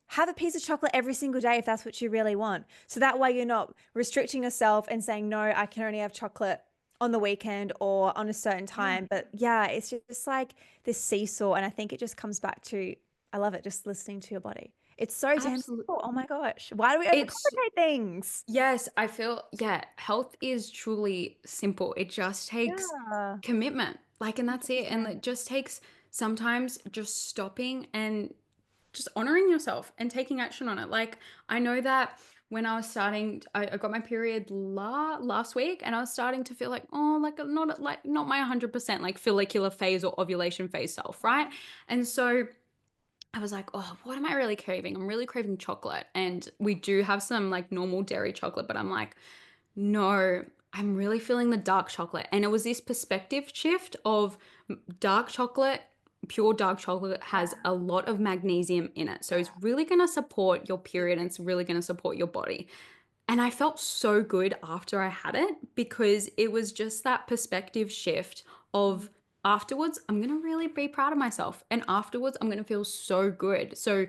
have a piece of chocolate every single day if that's what you really want. So that way you're not restricting yourself and saying, no, I can only have chocolate on the weekend or on a certain Yeah. time. But yeah, it's just like this seesaw. And I think it just comes back to, I love it, just listening to your body. It's so damn Absolutely. simple. Oh my gosh. Why do we It's overcomplicate things? Yes, I feel, yeah, health is truly simple. It just takes Yeah. commitment. Like, and that's it. And 100%. it just takes sometimes just stopping and just honoring yourself and taking action on it. Like, I know that when I was starting, I got my period last week and I was starting to feel like, oh, not my 100% like follicular phase or ovulation phase self, right? And so I was like, oh, what am I really craving? I'm really craving chocolate. And we do have some like normal dairy chocolate, but I'm like, no, I'm really feeling the dark chocolate. And it was this perspective shift of dark chocolate, pure dark chocolate has Yeah. a lot of magnesium in it. So it's really going to support your period and it's really going to support your body. And I felt so good after I had it because it was just that perspective shift of afterwards, I'm going to really be proud of myself. And afterwards, I'm going to feel so good. So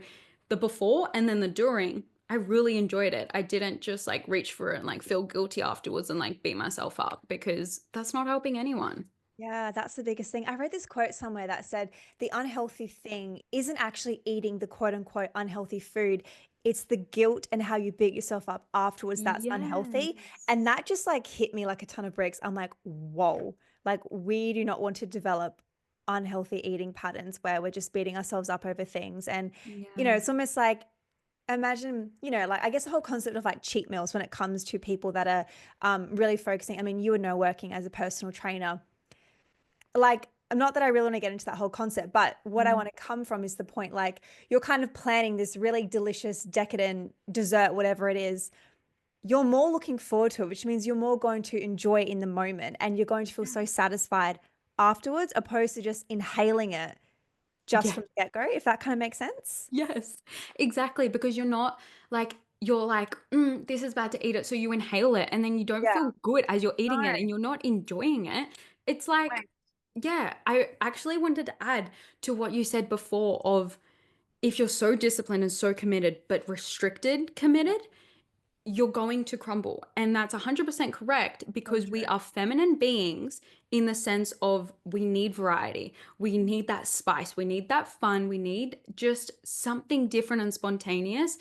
the before and then the during, I really enjoyed it. I didn't just like reach for it and like feel guilty afterwards and like beat myself up because that's not helping anyone. Yeah, that's the biggest thing. I read this quote somewhere that said the unhealthy thing isn't actually eating the quote unquote unhealthy food. It's the guilt and how you beat yourself up afterwards that's unhealthy. Yes. And that just like hit me like a ton of bricks. I'm like, whoa, like we do not want to develop unhealthy eating patterns where we're just beating ourselves up over things. And, Yeah. it's almost like imagine, like I guess the whole concept of like cheat meals when it comes to people that are really focusing. I mean, you would know working as a personal trainer like not that I really want to get into that whole concept, but what I want to come from is the point like you're kind of planning this really delicious, decadent dessert, whatever it is. You're more looking forward to it, which means you're more going to enjoy it in the moment and you're going to feel so satisfied afterwards, opposed to just inhaling it just Yeah. from the get-go, if that kind of makes sense. Yes, exactly. Because you're like, this is bad to eat it. So you inhale it and then you don't Yeah. feel good as you're eating No. it and you're not enjoying it. It's like, Wait. yeah, I actually wanted to add to what you said before of if you're so disciplined and so committed, but restricted committed, you're going to crumble. And that's 100% correct So because we true. are feminine beings in the sense of we need variety. We need that spice. We need that fun. We need just something different and spontaneous.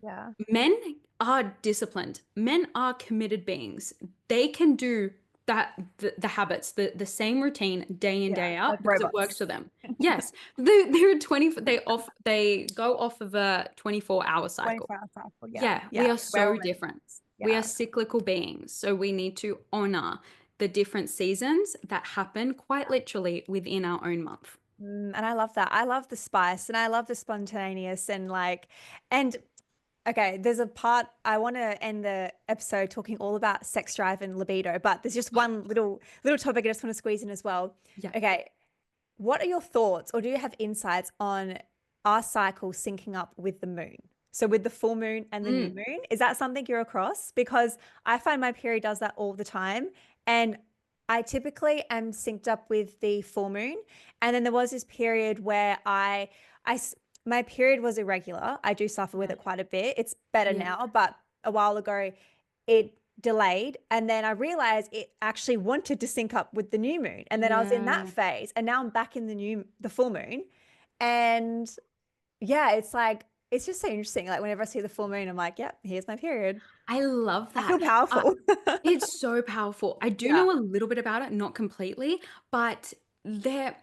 Yeah. Men are disciplined. Men are committed beings. They can do the habits, the same routine day in, Yeah. day Like out because it works robots. for them. Yes. They're 20 they go off of a 24-hour cycle. 24-hour cycle. Yeah. Yeah, we Yeah. are We're so all meant. different. We are Yeah. cyclical beings, so we need to honor the different seasons that happen quite literally within our own month. And I love that. I love the spice and I love the spontaneous and like, and okay, there's a part I want to end the episode talking all about sex drive and libido, but there's just one little topic I just want to squeeze in as well. Yeah. Okay, what are your thoughts, or do you have insights on our cycle syncing up with the moon? So with the full moon and the new Mm, moon, is that something you're across? Because I find my period does that all the time. And I typically am synced up with the full moon. And then there was this period where my period was irregular. I do suffer with yeah. it quite a bit. It's better Yeah. now, but a while ago it delayed, and then I realized it actually wanted to sync up with the new moon, and then I was in that Yeah. phase, and now I'm back in the full moon. And yeah, it's like it's just so interesting, like whenever I see the full moon I'm like, yep, here's my period. I love I feel that. Uh, powerful. it's so powerful. I do Yeah. know a little bit about it, not completely, but there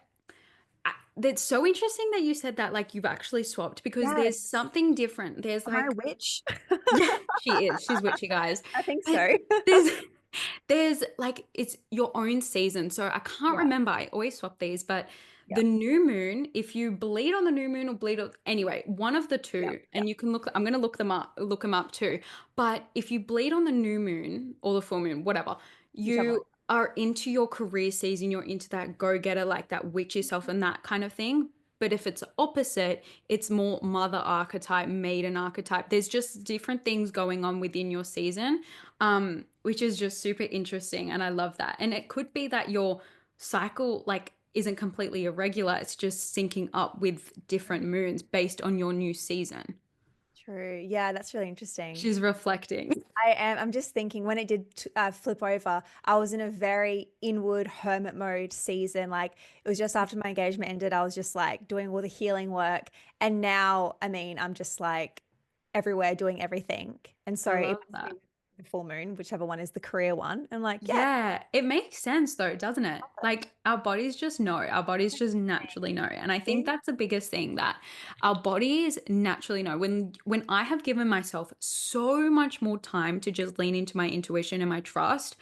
it's so interesting that you said that like you've actually swapped because there's Yes. something different. There's Am I a like witch? yeah, she is. She's witchy, guys. I think But so. there's there's like it's your own season. So I can't Yeah. remember. I always swap these, but the Yep. new moon, if you bleed on the new moon or bleed on anyway, one of the Yep. two, Yep. and you can look, I'm gonna look them up too. But if you bleed on the new moon or the full moon, whatever, Whichever one. you are into your career season, you're into that go-getter, like that witch yourself and that kind of thing. But if it's opposite, it's more mother archetype, maiden archetype. There's just different things going on within your season, which is just super interesting. And I love that. And it could be that your cycle, like, isn't completely irregular. It's just syncing up with different moons based on your new season. True. Yeah, that's really interesting. She's reflecting. I'm just thinking when it did flip over, I was in a very inward hermit mode season. Like it was just after my engagement ended, I was just like doing all the healing work. And now, I mean, I'm just like everywhere doing everything. And so I it love must be that. the full moon, whichever one is the career one. I'm like, yeah, Yeah, it makes sense though, doesn't it? Like our bodies just know, our bodies just naturally know. And I think see? that's the biggest thing that our bodies naturally know. When I have given myself so much more time to just lean into my intuition and my trust,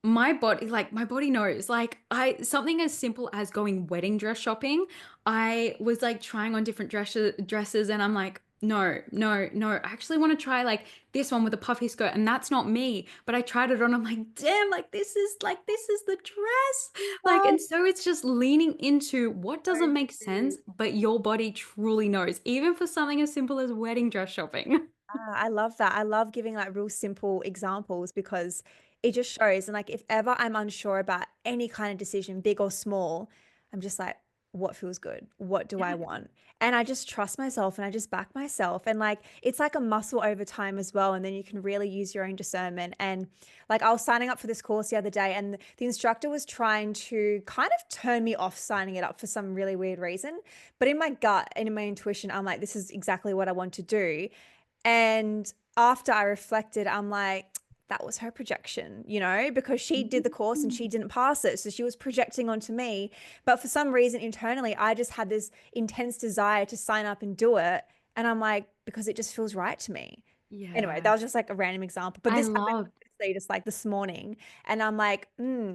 my body knows. Like I something as simple as going wedding dress shopping. I was like trying on different dresses and I'm like, no, no, no. I actually want to try like this one with a puffy skirt and that's not me. But I tried it on. I'm like, damn, this is the dress. Like, Oh, and so it's just leaning into what so doesn't make true. sense, but your body truly knows, even for something as simple as wedding dress shopping. I love that. I love giving like real simple examples because it just shows. And like, if ever I'm unsure about any kind of decision, big or small, I'm just like, what feels good? What do I Yeah. want? And I just trust myself and I just back myself. And like, it's like a muscle over time as well. And then you can really use your own discernment. And like, I was signing up for this course the other day, and the instructor was trying to kind of turn me off signing it up for some really weird reason. But in my gut and in my intuition, I'm like, this is exactly what I want to do. And after I reflected, I'm like, that was her projection, because she did the course and she didn't pass it. So she was projecting onto me. But for some reason, internally, I just had this intense desire to sign up and do it. And I'm like, because it just feels right to me. Anyway, that Yeah. was just like a random example. But I this happened love. literally just like this morning. And I'm like,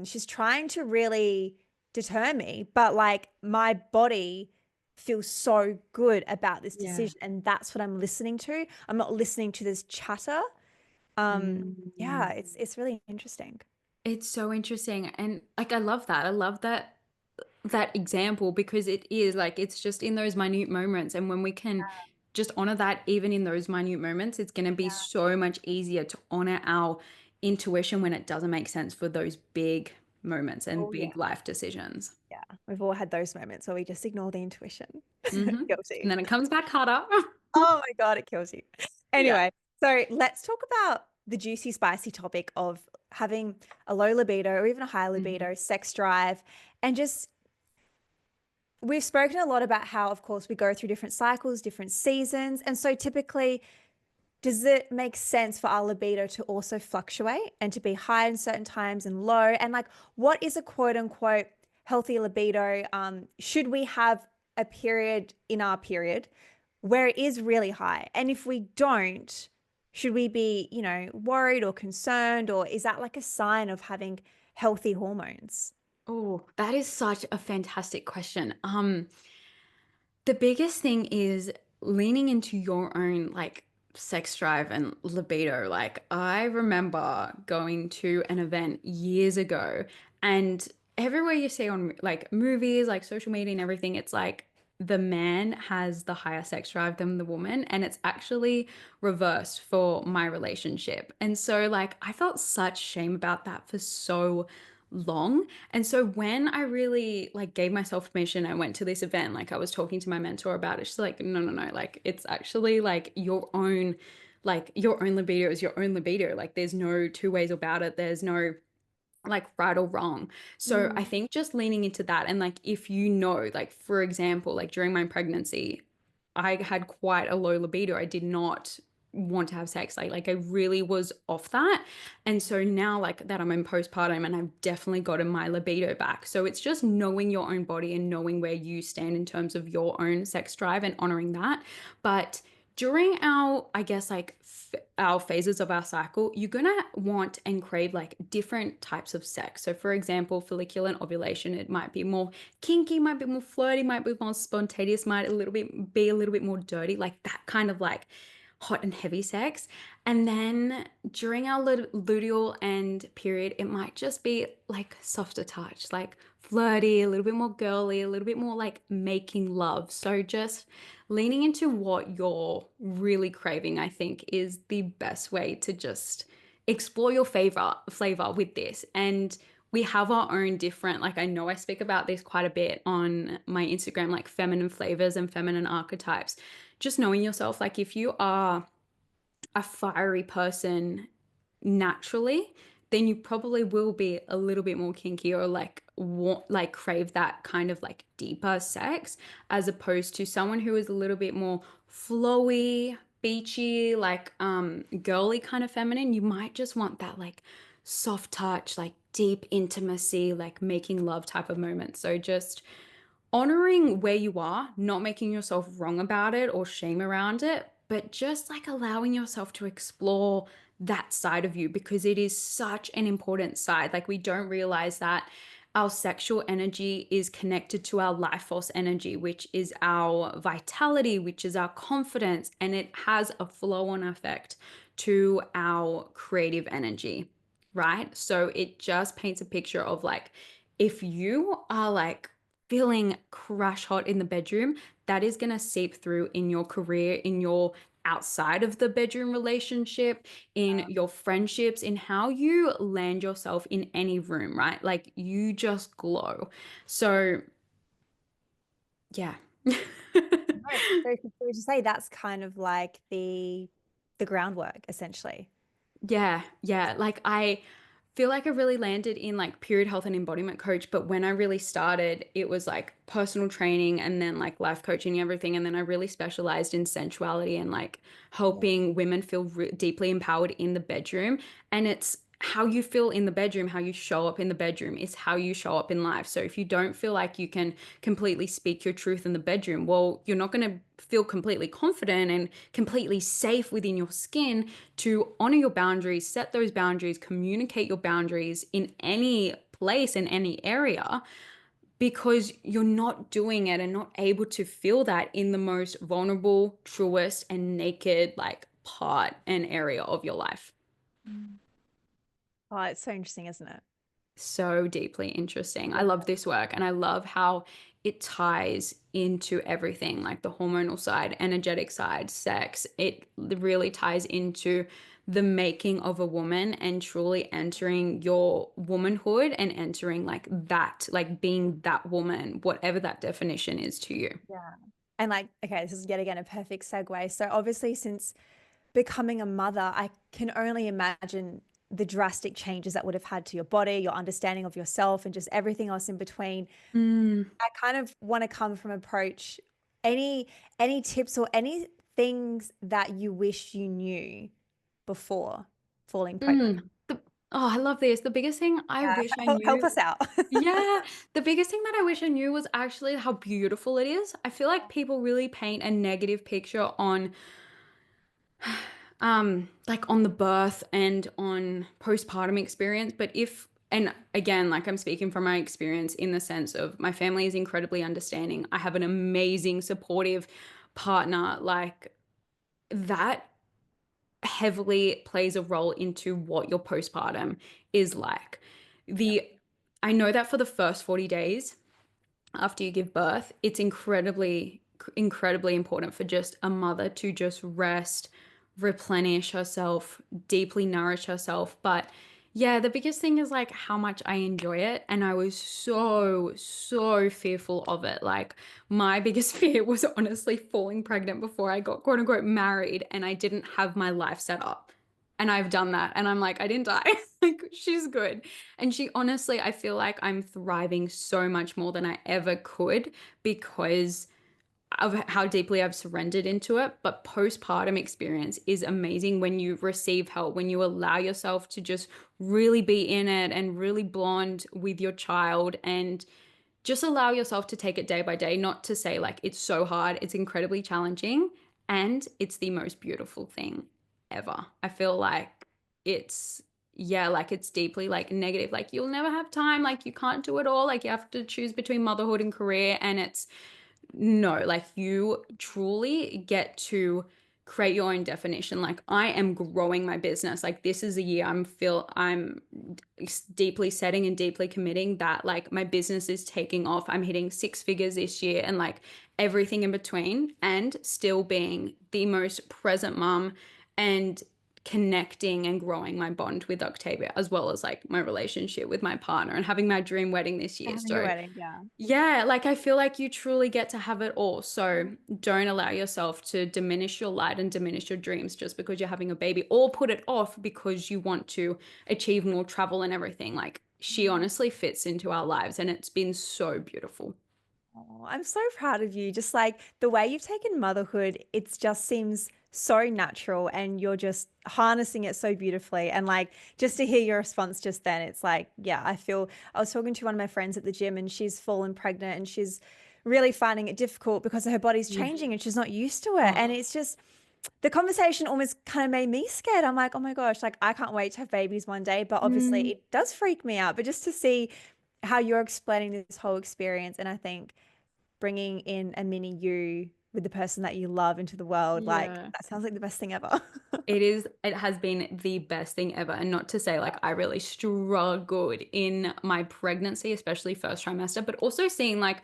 she's trying to really deter me. But like my body feels so good about this Yeah. decision. And that's what I'm listening to. I'm not listening to this chatter. Yeah, Mm. it's really interesting. It's so interesting. And like I love that. I love that example because it is like it's just in those minute moments. And when we can just honor that even in those minute moments, it's gonna be so much easier to honor our intuition when it doesn't make sense for those big moments and Oh yeah. big life decisions. Yeah. We've all had those moments where we just ignore the intuition. And Guilty. then it comes back harder. Oh my God, it kills you. Yeah. Anyway, so let's talk about the juicy, spicy topic of having a low libido or even a high Mhm. libido, sex drive, and just we've spoken a lot about how, of course, we go through different cycles, different seasons. And so typically, does it make sense for our libido to also fluctuate and to be high in certain times and low? And like, what is a quote unquote healthy libido? Should we have a period in our period where it is really high? And if we don't, should we be, worried or concerned, or is that like a sign of having healthy hormones? Oh, that is such a fantastic question. The biggest thing is leaning into your own like sex drive and libido. Like I remember going to an event years ago and everywhere you see on like movies, like social media and everything, it's like the man has the higher sex drive than the woman and it's actually reversed for my relationship. And so like I felt such shame about that for so long. And so when I really like gave myself permission, I went to this event, like I was talking to my mentor about it. She's like, no, no, no, like it's actually like your own libido is your own libido. Like there's no two ways about it. There's no like right or wrong. So I Mm. think just leaning into that and like if you know, like for example, like during my pregnancy, I had quite a low libido. I did not want to have sex. Like I really was off that. And so now like that I'm in postpartum and I've definitely gotten my libido back. So it's just knowing your own body and knowing where you stand in terms of your own sex drive and honoring that. But during our, I guess, like our phases of our cycle, you're gonna want and crave like different types of sex. So, for example, follicular and ovulation, it might be more kinky, might be more flirty, might be more spontaneous, might a little bit be a little bit more dirty, like that kind of like hot and heavy sex. And then during our luteal and period, it might just be like softer touch, like flirty, a little bit more girly, a little bit more like making love. So just leaning into what you're really craving, I think, is the best way to just explore your flavor with this. And we have our own different, like I know I speak about this quite a bit on my Instagram, like feminine flavors and feminine archetypes. Just knowing yourself, like if you are a fiery person naturally, then you probably will be a little bit more kinky or like want like crave that kind of like deeper sex as opposed to someone who is a little bit more flowy, beachy, like girly kind of feminine. You might just want that like soft touch, like deep intimacy, like making love type of moment. So just honoring where you are, not making yourself wrong about it or shame around it, but just like allowing yourself to explore that side of you because it is such an important side. Like, we don't realize that our sexual energy is connected to our life force energy, which is our vitality, which is our confidence, and it has a flow on effect to our creative energy, right? So it just paints a picture of like, if you are like feeling crash hot in the bedroom, that is going to seep through in your career, in your outside of the bedroom relationship, in your friendships, in how you land yourself in any room, right? Like you just glow. So, yeah. Right. So to say that's kind of like the groundwork, essentially. Yeah, yeah. Like I feel like I really landed in like period health and embodiment coach, but when I really started, it was like personal training and then like life coaching and everything. And then I really specialized in sensuality and like Yeah. helping women feel deeply empowered in the bedroom. And it's how you feel in the bedroom, how you show up in the bedroom is how you show up in life. So if you don't feel like you can completely speak your truth in the bedroom, well, you're not going to feel completely confident and completely safe within your skin to honor your boundaries, set those boundaries, communicate your boundaries in any place, in any area, because you're not doing it and not able to feel that in the most vulnerable, truest, and naked, like part and area of your life. Mm. Oh, it's so interesting, isn't it? So deeply interesting. I Yeah. love this work and I love how it ties into everything like the hormonal side, energetic side, sex. It really ties into the making of a woman and truly entering your womanhood and entering like that, like being that woman, whatever that definition is to you. Yeah. And like, okay, this is yet again a perfect segue. So obviously, since becoming a mother, I can only imagine the drastic changes that would have had to your body, your understanding of yourself, and just everything else in between. Mm, I kind of want to come from approach any any tips or any things that you wish you knew before falling pregnant. oh, I love this. The biggest thing I Yeah, wish I help knew. us out. Yeah, the biggest thing that I wish I knew was actually how beautiful it is. I feel like people really paint a negative picture on like on the birth and on postpartum experience. But if, and again, like I'm speaking from my experience in the sense of my family is incredibly understanding. I have an amazing, supportive partner. Like that heavily plays a role into what your postpartum is like. Yeah. The, I know that for the first 40 days, after you give birth, it's incredibly important for just a mother to just rest, replenish herself, deeply nourish herself. But yeah, the biggest thing is like how much I enjoy it. And I was so fearful of it. Like, my biggest fear was honestly falling pregnant before I got quote unquote married and I didn't have my life set up. And I've done that. And I'm like, I didn't die. Like, she's good. And she honestly, I feel like I'm thriving so much more than I ever could because of how deeply I've surrendered into it. But postpartum experience is amazing when you receive help, when you allow yourself to just really be in it and really blond with your child and just allow yourself to take it day by day, not to say like it's so hard, it's incredibly challenging, and it's the most beautiful thing ever. I feel like it's, yeah, like it's deeply like negative, like you'll never have time, like you can't do it all, like you have to choose between motherhood and career, and it's no, like you truly get to create your own definition. Like I am growing my business. Like this is a year I'm deeply setting and deeply committing that like my business is taking off. I'm hitting six figures this year and like everything in between and still being the most present mom and connecting and growing my bond with Octavia as well as like my relationship with my partner and having my dream wedding this year. Having your So wedding, yeah. yeah, like I feel like you truly get to have it all. So don't allow yourself to diminish your light and diminish your dreams just because you're having a baby or put it off because you want to achieve more travel and everything. Like she honestly fits into our lives and it's been so beautiful. Oh, I'm so proud of you. Just like the way you've taken motherhood, it just seems so natural and you're just harnessing it so beautifully. And like just to hear your response just then, it's like, yeah, I was talking to one of my friends at the gym and she's fallen pregnant and she's really finding it difficult because her body's Yeah. changing and she's not used to it. And Oh. it's just the conversation almost kind of made me scared. I'm like, oh my gosh, like I can't wait to have babies one day. But obviously Mm, it does freak me out. But just to see how you're explaining this whole experience, and I think bringing in a mini you with the person that you love into the world, like yeah. that sounds like the best thing ever. It has been the best thing ever. And not to say like I really struggled in my pregnancy, especially first trimester, but also seeing like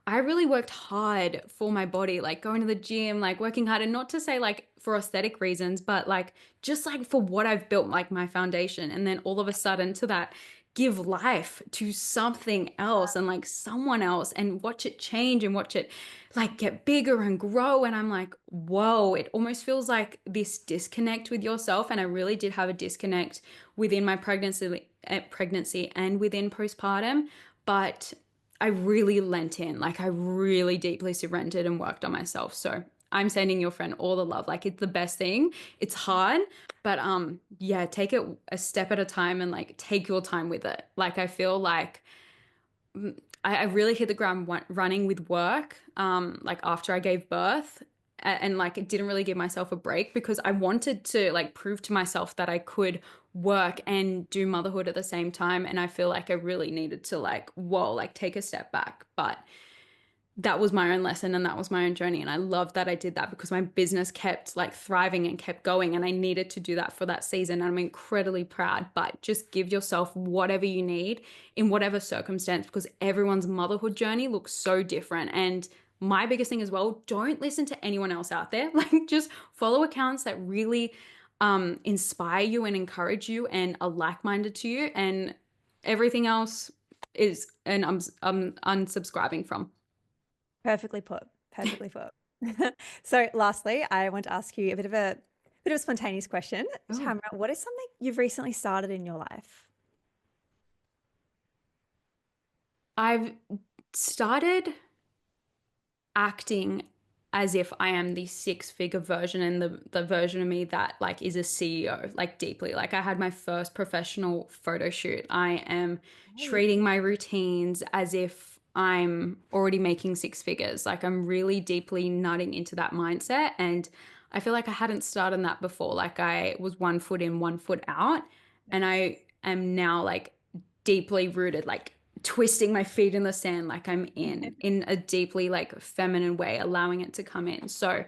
I really worked hard for my body, like going to the gym, like working hard, and not to say like for aesthetic reasons, but like just like for what I've built, like my foundation. And then all of a sudden to that, give life to something else and like someone else and watch it change and watch it like get bigger and grow. And I'm like, whoa, it almost feels like this disconnect with yourself. And I really did have a disconnect within my pregnancy and within postpartum. But I really lent in, like I really deeply surrendered and worked on myself. So I'm sending your friend all the love. Like it's the best thing. It's hard, but yeah, take it a step at a time and like take your time with it. Like I feel like I really hit the ground running with work, like after I gave birth, and like it didn't really give myself a break because I wanted to like prove to myself that I could work and do motherhood at the same time. And I feel like I really needed to like, whoa, like take a step back. But that was my own lesson and that was my own journey. And I love that I did that because my business kept like thriving and kept going. And I needed to do that for that season. And I'm incredibly proud. But just give yourself whatever you need in whatever circumstance because everyone's motherhood journey looks so different. And my biggest thing as well, don't listen to anyone else out there. Like just follow accounts that really inspire you and encourage you and are like-minded to you. And everything else is, and I'm unsubscribing from. Perfectly put. Perfectly put. So lastly, I want to ask you a bit of a spontaneous question. Oh. Tamra, what is something you've recently started in your life? I've started acting as if I am the six-figure version and the version of me that like is a CEO, like deeply. Like I had my first professional photo shoot. I am Right. treating my routines as if I'm already making six figures. Like I'm really deeply nutting into that mindset and I feel like I hadn't started that before. Like I was 1 foot in, 1 foot out. And I am now like deeply rooted, like twisting my feet in the sand, like I'm in a deeply like feminine way, allowing it to come in. So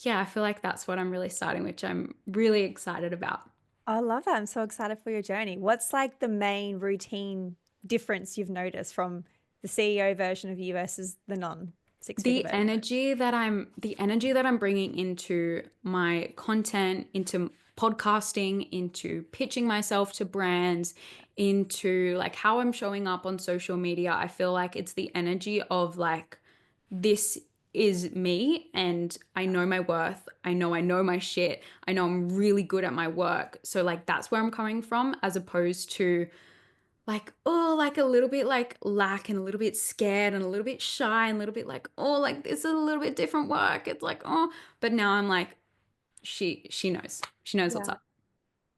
yeah, I feel like that's what I'm really starting, which I'm really excited about. I love that. I'm so excited for your journey. What's like the main routine difference you've noticed from the CEO version of you versus the non six-figure version? The energy that I'm bringing into my content, into podcasting, into pitching myself to brands, into like how I'm showing up on social media. I feel like it's the energy of like this is me and I know my worth. I know my shit. I know I'm really good at my work. So like that's where I'm coming from as opposed to like, oh, like a little bit like lack and a little bit scared and a little bit shy and a little bit like, oh, like this is a little bit different work. It's like, oh, but now I'm like, she knows. She knows what's Yeah. up.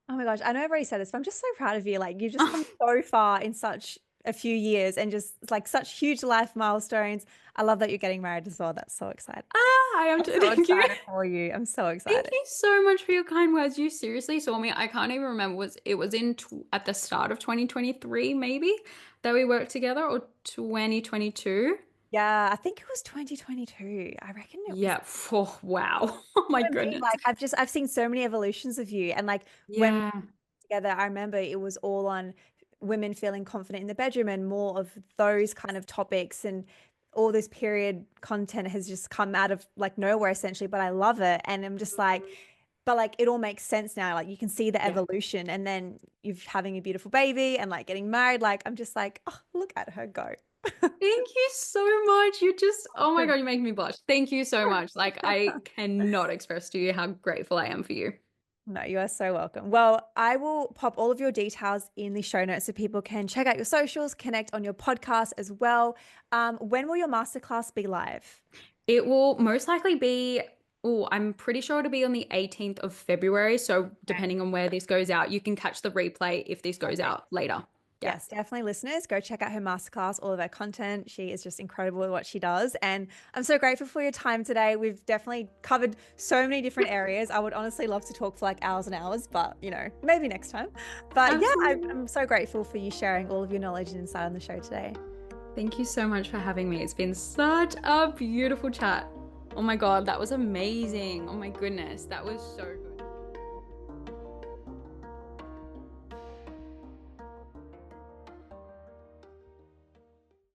Oh my gosh, I know I've already said this, but I'm just so proud of you. Like you've just come so far in such a few years and just like such huge life milestones. I love that you're getting married as well. That's so exciting. I am I'm so thank you. excited for you. I'm so Thank excited. you so much for your kind words. You seriously saw me. I can't even remember was it was in tw at the start of 2023 maybe that we worked together or 2022. Yeah, I think it was 2022. I reckon it was. Yeah. Oh, wow. Oh my I mean, goodness. like I've seen so many evolutions of you, and like when we Yeah. were together, I remember it was all on women feeling confident in the bedroom and more of those kind of topics, and all this period content has just come out of like nowhere essentially. But I love it, and I'm just like, but like it all makes sense now. Like you can see the Yeah. evolution, and then you're having a beautiful baby and like getting married. Like I'm just like, oh, look at her go. Thank you so much. You just, oh my God, you're making me blush. Thank you so much. Like, I cannot express to you how grateful I am for you. No, you are so welcome. Well, I will pop all of your details in the show notes so people can check out your socials, connect on your podcast as well. When will your masterclass be live? It will most likely be, oh, I'm pretty sure it'll be on the 18th of February. So, depending on where this goes out, you can catch the replay if this goes Okay. out later. Yeah. Yes, definitely listeners, go check out her masterclass, all of her content. She is just incredible at what she does. And I'm so grateful for your time today. We've definitely covered so many different areas. I would honestly love to talk for like hours and hours, but maybe next time. But yeah, Absolutely. I'm so grateful for you sharing all of your knowledge and insight on the show today. Thank you so much for having me. It's been such a beautiful chat. Oh my God, that was amazing. Oh my goodness, that was so good.